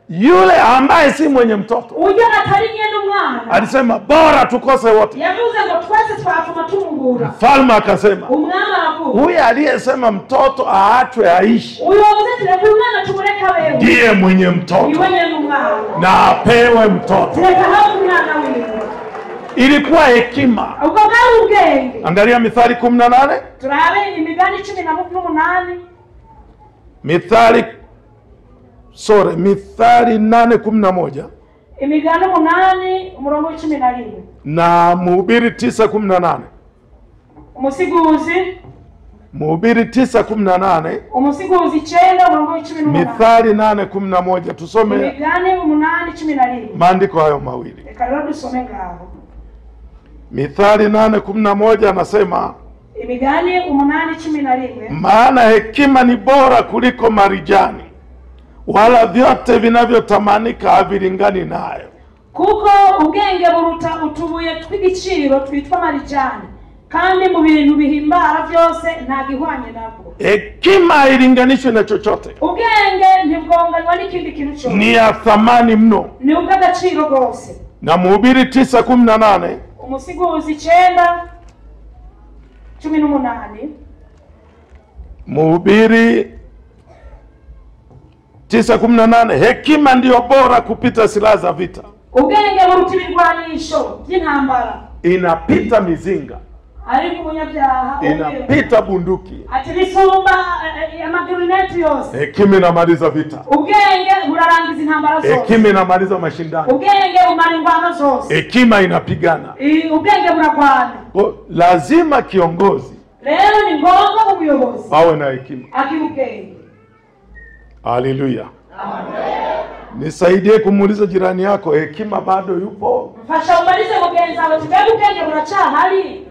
Yule ambaye si mwenye mtoto, ujya atari nyene umwana, alisema bora tukose wote. Yavuze ngo twese twafuma tumungura. Mfalme akasema, umwana aravuga, huyu aliyesema mtoto aachwe aishi, uyo wavuze ati umwana tumureka wewe, ndiye mwenye mtoto. Ni mwenye umwana. Na apewe mtoto. Reka hapo mwana wewe. Ilikuwa hekima. Uko gani ubwenge? Angalia Mithali 18. Turabe imigani 18. Mithali 8:11. Imigani 8:11. Na Mhubiri 9:18. Umusiguzi. Mhubiri 9:18. Umusiguzi 9:11. Mithali 8:11. Tusome Imigani 8:11. maandiko hayo mawili. Eka dusome ngaho. Mithali 8:11 anasema, Imigani 8:11. Maana hekima ni bora kuliko marijani, wala vyote vinavyotamanika havilingani nayo. Kuko ubwenge buruta utubuye tw'igiciro twitwa marijani, kandi mu bintu bihimbara byose nta gihwanye nabwo. Hekima ilinganishwe na chochote. Ubwenge ntibwonganywa n'ikindi kintu cyose. Ni ya thamani mno. Ni ubw'agaciro rwose. Na Mhubiri 9:18. Umusiguzi 9:18. Mhubiri 9:18, hekima ndiyo bora kupita silaha za vita. Ubwenge buruta ibirwanisho by'intambara. Inapita mizinga. Ari umunyabyaha. Inapita bunduki. Ati bisumba amaguruneti yose. Hekima inamaliza vita. Ubwenge burarangiza intambara zose. Hekima inamaliza mashindano. Ubwenge umara ingwano zose. Hekima inapigana. Ubwenge buragwana. Lazima kiongozi, rero ni ngombwa umuyobozi awe na hekima. Akibukenge. Haleluya. Amen. Nisaidie kumuuliza jirani yako, hekima bado yupo? Mfasha umalize mugenzi wawe, ubwenge buracahari.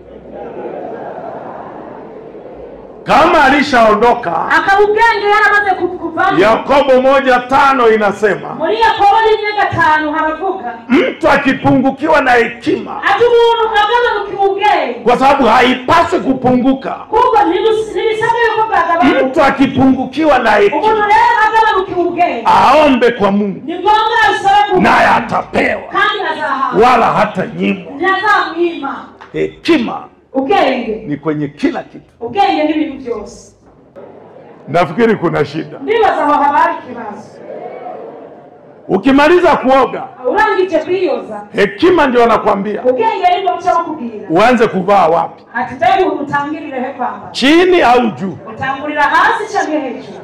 Kama alishaondoka, akabugenge yaramaze kuvana. Yakobo 1:5 inasema, muri Yakobo 1:5 haravuga, mtu akipungukiwa na hekima, ati umuntu agabanuka ubwenge, kwa sababu haipaswi kupunguka. kuko nilisema yuko bagabanuka. Mtu akipungukiwa na hekima, umuntu rero agabanuka ubwenge, aombe kwa Mungu, ni ngombwa asabe, naye atapewa, kandi azahawe, wala hata nyimwa. ntazamwima. Hekima ubwenge ni kwenye kila kitu. Ubwenge ni ibintu byose. Nafikiri kuna shida. Ndibaza aho habari kibazo. Ukimaliza kuoga, urangije kwiyoza, hekima ndio anakuambia ubwenge ndio mchakubwira uanze kuvaa wapi. Atitaye utangirire he kwamba chini au juu. Utangurira hasi cyangwa hejuru.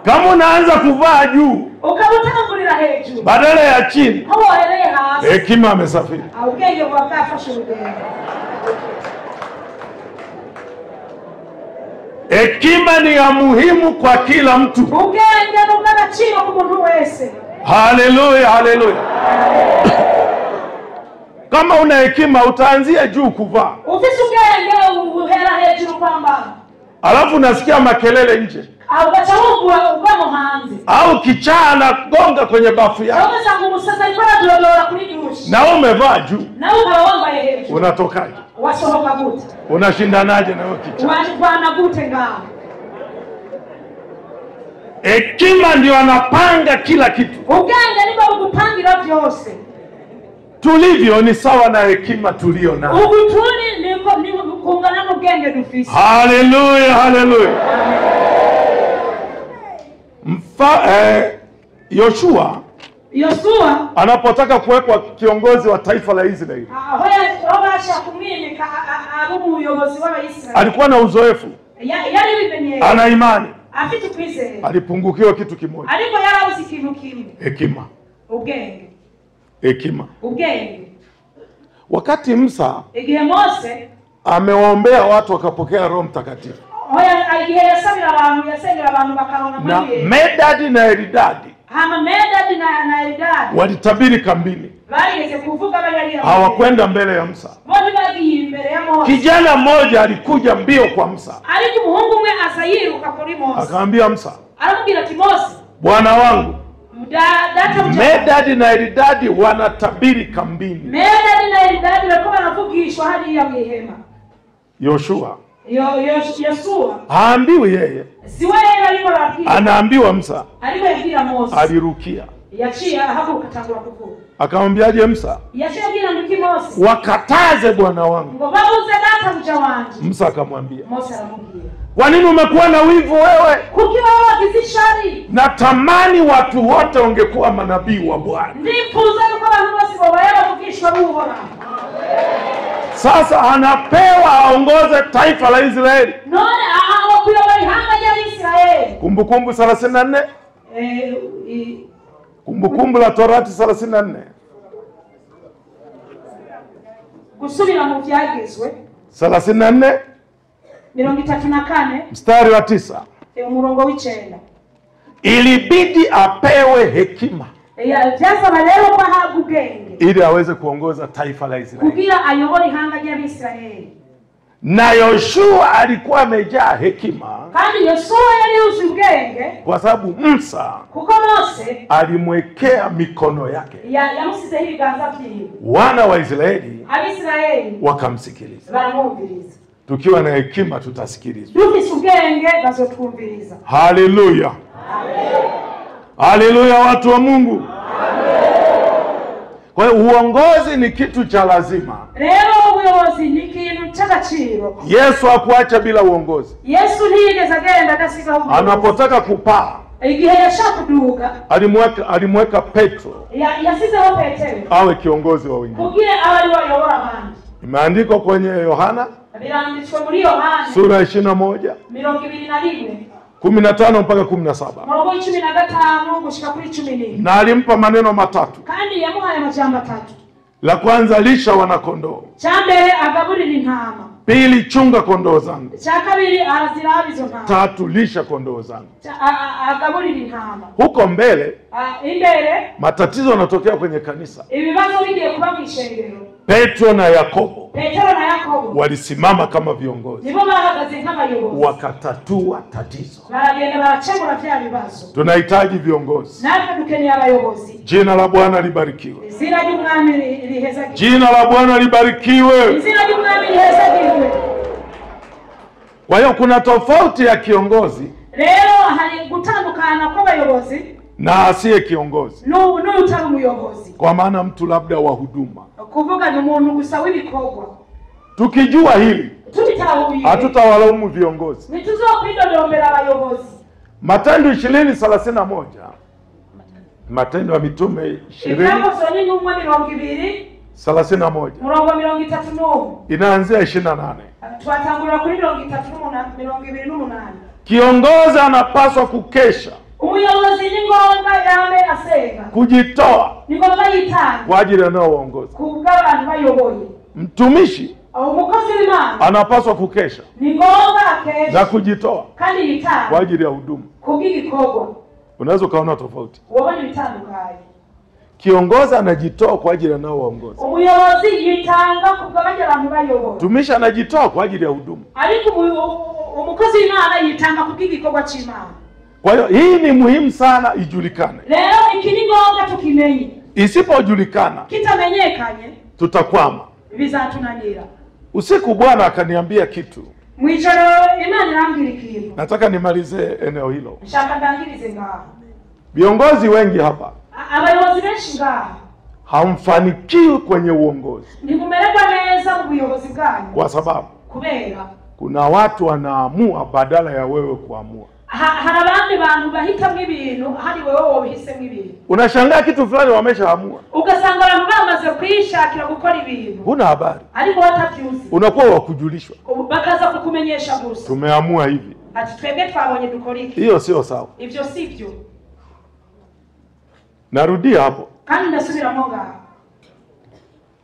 Kama unaanza kuvaa juu, ukabutangurira hejuru badala ya chini, hawaeleye hasi, hekima amesafiri. Ubwenge bwafashe ubwenge. Hekima ni ya muhimu kwa kila mtu. Ubwenge n'ubw'agaciro ku muntu wese. Haleluya, haleluya. Kama una hekima utaanzia juu kuvaa. Ufise ubwenge Alafu nasikia makelele nje. Au kichaa anagonga kwenye bafu yako. Na umevaa juu. Unatokaje? Unashindanaje na kichaa? Hekima ndio anapanga kila kitu. Tulivyo ni sawa na hekima tulio nayo. Haleluya, haleluya. Yoshua anapotaka kuwekwa kiongozi wa taifa la Israeli, alikuwa na uzoefu, ana imani, alipungukiwa kitu kimoja: hekima. Hekima. Wakati Musa amewaombea watu wakapokea Roho Mtakatifu, na Medadi na Eridadi walitabiri kambini, hawakwenda mbele ya Musa. Kijana mmoja alikuja mbio kwa Musa, akamwambia Musa, Bwana wangu, Medadi na Eridadi wanatabiri kambini. Yoshua haambiwi yeye, anaambiwa Musa. Alirukia. Akamwambiaje Musa? Wakataze bwana wangu. Musa akamwambia, kwa nini umekuwa na wivu wewe? Natamani watu wote ungekuwa manabii wa Bwana. Sasa anapewa aongoze taifa la Israeli. Kumbukumbu 34. Kumbukumbu la Torati 34. Gusubira mu byagezwe 34 34 mstari wa 9. Umurongo w'icenda. Ilibidi apewe hekima ili aweze kuongoza taifa la Israeli. Na Yoshua alikuwa amejaa hekima, kwa sababu Musa alimwekea mikono yake. Wana wa Israeli wakamsikiliza. Tukiwa na hekima tutasikilizwa. Haleluya. Haleluya, watu wa Mungu. Kwa hiyo uongozi ni kitu cha lazima. Yesu hakuacha bila uongozi. Anapotaka kupaa, alimweka Petro awe kiongozi wa wengine. Imeandikwa kwenye Yohana sura 21 15 mpaka 17. Na alimpa maneno matatu. La kwanza, lisha wanakondoo. Pili, chunga kondoo zangu. Tatu, lisha kondoo zangu. Huko mbele matatizo yanatokea kwenye kanisa. Petro na Yakobo walisimama kama viongozi, wakatatua tatizo. Tunahitaji viongozi. Jina la Bwana libarikiwe. Jina la Bwana libarikiwe. Kwa hiyo kuna tofauti ya kiongozi na asiye kiongozi. Kwa maana mtu labda wa huduma. Tukijua hili, hatutawalaumu viongozi. Matendo 20:31. Matendo ya Mitume 20:31. Inaanzia 28. Kiongozi anapaswa kukesha, kujitoa kwa ajili ya uongozi. Mtumishi anapaswa kukesha na kujitoa kwa ajili ya huduma. Unaweza kaona tofauti. Kiongozi anajitoa kwa ajili ya uongozi. Mtumishi anajitoa kwa ajili ya huduma. umukozi w'Imana yitanga kubw'igikorwa cy'Imana. Kwa hiyo hii ni muhimu sana ijulikane. Leo iki ni ngombwa tukimenye. Isipojulikana kitamenyekanye tutakwama. Bizatunanira. Usiku Bwana akaniambia kitu. Mwijoro Imana irambwira ikintu. Nataka nimalize eneo hilo. Nshaka ndangirize ngaho. Viongozi wengi hapa abayobozi benshi ngaho hamfanikiwi kwenye uongozi. Ntimumererwa neza mu buyobozi bwanyu. Kwa sababu kubera kuna watu wanaamua badala ya wewe kuamua. Hari abandi bantu bahitamwe ibintu hari wewe wobihisemo ibintu. Unashangaa kitu fulani wameshaamua. Ugasanga abantu bamaze kwishakira gukora ibintu. Huna habari. Ariko watavyuzi. Unakuwa wakujulishwa. Bakaza kukumenyesha gusa. Tumeamua hivi. Ati twebwe twabonye dukora iki. Hiyo sio sawa. Ivyo sivyo. Narudia hapo. Kandi ndasubiramo ngaho.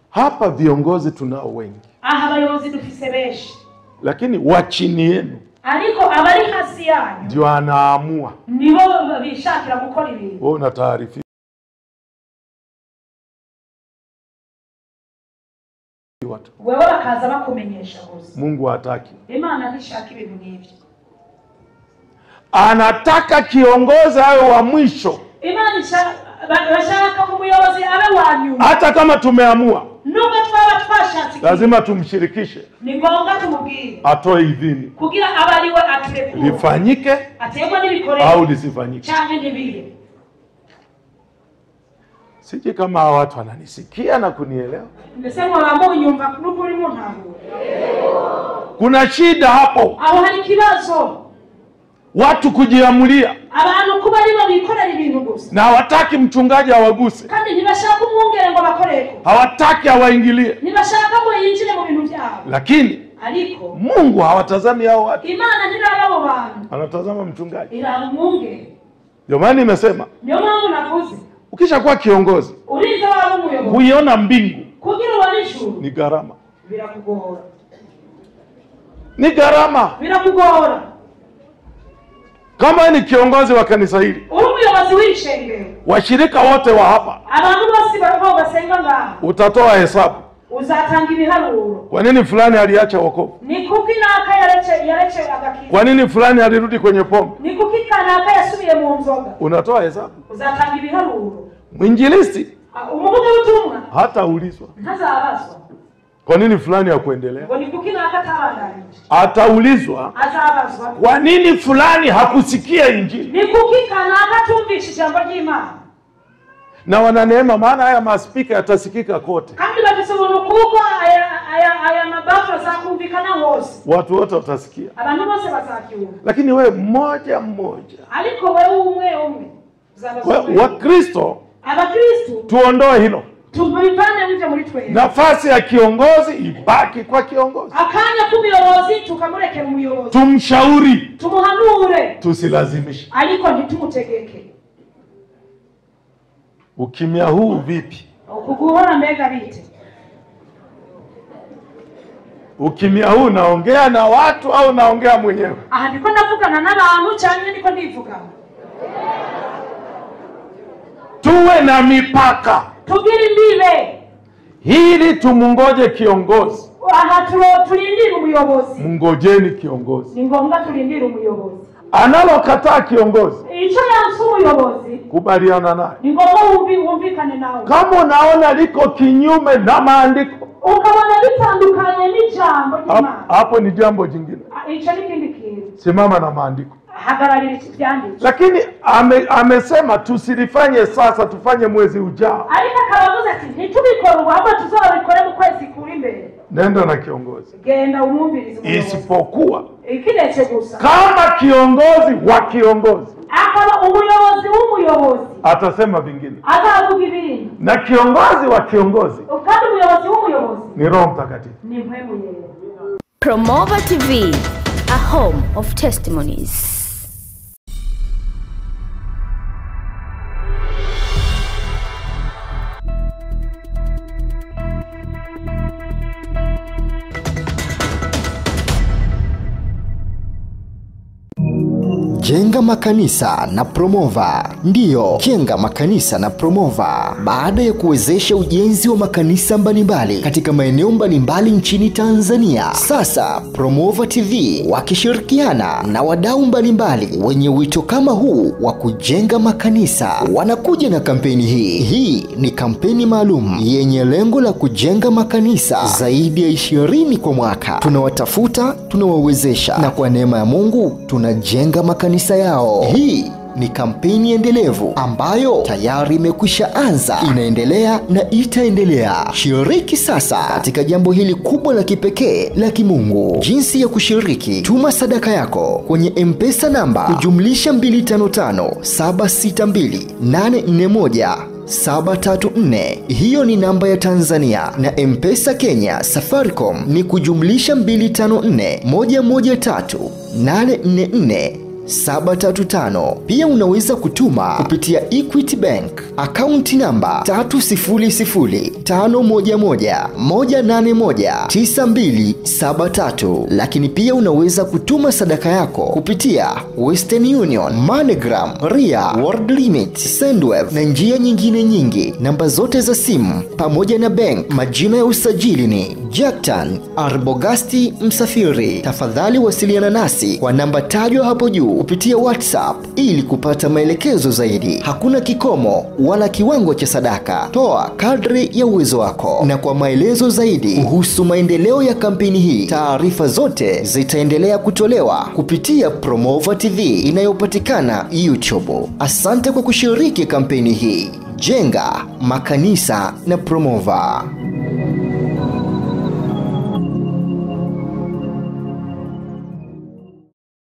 Hapa viongozi tunao wengi. Aha abayobozi dufise benshi. Lakini wa chini yenu ariko abari hasi yanyu ndio anaamua. Nibo bishakira gukora ibintu. Wewe una taarifa. Wewe bakaza bakumenyesha gusa. Mungu hataki. Imana ntishaka ibintu nk'ibyo. Anataka kiongozi awe wa mwisho. Imana bashaka umuyobozi abe wa nyuma. Hata kama tumeamua. Nubwo twaba twashatse. Lazima tumshirikishe. Ni ngombwa tumubwire. Atoe idhini. Kugira abariwe aturekure. Lifanyike ategwa n'ibikore au lisifanyike. Cyane nibire. Sije kama watu wananisikia na kunielewa. Ndesema wambo nyumva n'ukuri mu ntango. Kuna shida hapo. Aho hari kibazo. Watu kujiamulia. Abantu kuba ari babikorera ibintu gusa. Na hawataki mchungaji awaguse. Kandi ntibashaka umwungere ngo bakoreko. Hawataki awaingilie. Ntibashaka ngo yinjire mu bintu byabo. Lakini ariko Mungu hawatazami hao watu. Imana ndiraba abo bantu. Anatazama mchungaji. Ila umwungere. Ndio maana nimesema. Ndio maana nakuzi. Ukishakuwa kiongozi. Uliza wao umuyobozi. Kuiona mbingu. Kugira wanishu. Ni gharama. Birakugora. Ni gharama. Birakugora. Kama ni kiongozi wa kanisa hili, umuyobozi w'ishengero, washirika wote wa hapa, abantu bose barimo basenga ngaho, utatoa hesabu. Uzatanga ibiharuro. Kwa nini fulani aliacha wokovu? Ni kuki naka yarece agakiza? Kwa nini fulani alirudi kwenye pombe? Ni kuki kanaka yasubiye mu nzoga? Unatoa hesabu. Uzatanga ibiharuro. Mwinjilisti umuvuga ubutumwa hata ulizwa. Ntazabazwa. Kwa nini fulani hakuendelea? Ngo ni kuki naka tabandanije? Ataulizwa. Azabazwa. Kwa nini fulani hakusikia injili? Ni kuki kanaka tumvisha jambo ry'Imana? Na wana neema, maana haya maspika yatasikika kote. Kandi babisobono kuko aya mabafu za kumvikana hose. Watu wote watasikia. Abantu bose bazakiwa. Lakini wewe mmoja mmoja. Aliko wewe umwe. Wakristo, Abakristo tuondoe hilo. Tubivane mje muri twe. Nafasi ya kiongozi ibaki kwa kiongozi. Akanya kubiyobozi tukamureke mu muyobozi. Tumshauri, tumuhanure, tusilazimishe. Aliko ntitumutegeke. Ukimya huu vipi? Ukuguhora mbega bite? Ukimya huu naongea na watu au naongea mwenyewe? Aha, ndiko ndavugana n'abantu cyane ndiko ndivuga. Tuwe na mipaka. Tugire imbibe. Hili tumungoje kiongozi. Aha tulindire umuyobozi. Mungojeni kiongozi. Ni ngombwa tulindire umuyobozi. Analokataa kiongozi, icyo yansu umuyobozi, kubaliana naye. Ni ngombwa wumvikane nawe. Kama unaona liko kinyume na maandiko, ukabona bitandukanye n'ijambo ry'Imana, hapo ni jambo jingine. Icyo ni kindi kintu. Simama na maandiko. Hagararira ibyanditswe. Lakini amesema tusilifanye sasa, tufanye mwezi ujao. Ariko akabavuze ati ntitubikore ubu, ahubwo tuzabikore mu kwezi kuri imbere. Nenda na kiongozi. Genda umwumvirize umuyobozi. Isipokuwa ikiretse gusa, kama kiongozi wa kiongozi, akaba umuyobozi w'umuyobozi, atasema vingine, azavuga ibintu. Na kiongozi wa kiongozi, kandi umuyobozi w'umuyobozi ni Roho Mtakatifu. Ni mpemu yeye. Promova TV, a home of testimonies. Jenga makanisa na Promova. Ndiyo, jenga makanisa na Promova. Baada ya kuwezesha ujenzi wa makanisa mbalimbali katika maeneo mbalimbali nchini Tanzania, sasa Promova TV wakishirikiana na wadau mbalimbali wenye wito kama huu wa kujenga makanisa wanakuja na kampeni hii. Hii ni kampeni maalum yenye lengo la kujenga makanisa zaidi ya 20 kwa mwaka. Tunawatafuta, tunawawezesha, na kwa neema ya Mungu tunajenga makanisa yao. Hii ni kampeni endelevu ambayo tayari imekwisha anza, inaendelea na itaendelea. Shiriki sasa katika jambo hili kubwa la kipekee la kimungu. Jinsi ya kushiriki: tuma sadaka yako kwenye M-Pesa namba +255 762 841 734. Hiyo ni namba ya Tanzania, na M-Pesa Kenya Safaricom ni +254 113 844 735. Pia unaweza kutuma kupitia Equity Bank akaunti namba 30051119273. Lakini pia unaweza kutuma sadaka yako kupitia Western Union, MoneyGram, Ria, World Limit, Sendwave na njia nyingine nyingi. Namba zote za simu pamoja na bank majina ya usajili ni Jackton Arbogasti Msafiri. Tafadhali wasiliana nasi kwa namba tajwa hapo juu kupitia WhatsApp ili kupata maelekezo zaidi. Hakuna kikomo wala kiwango cha sadaka. Toa kadri ya uwezo wako. Na kwa maelezo zaidi kuhusu maendeleo ya kampeni hii, taarifa zote zitaendelea kutolewa kupitia Promova TV inayopatikana YouTube. Asante kwa kushiriki kampeni hii. Jenga makanisa na Promova.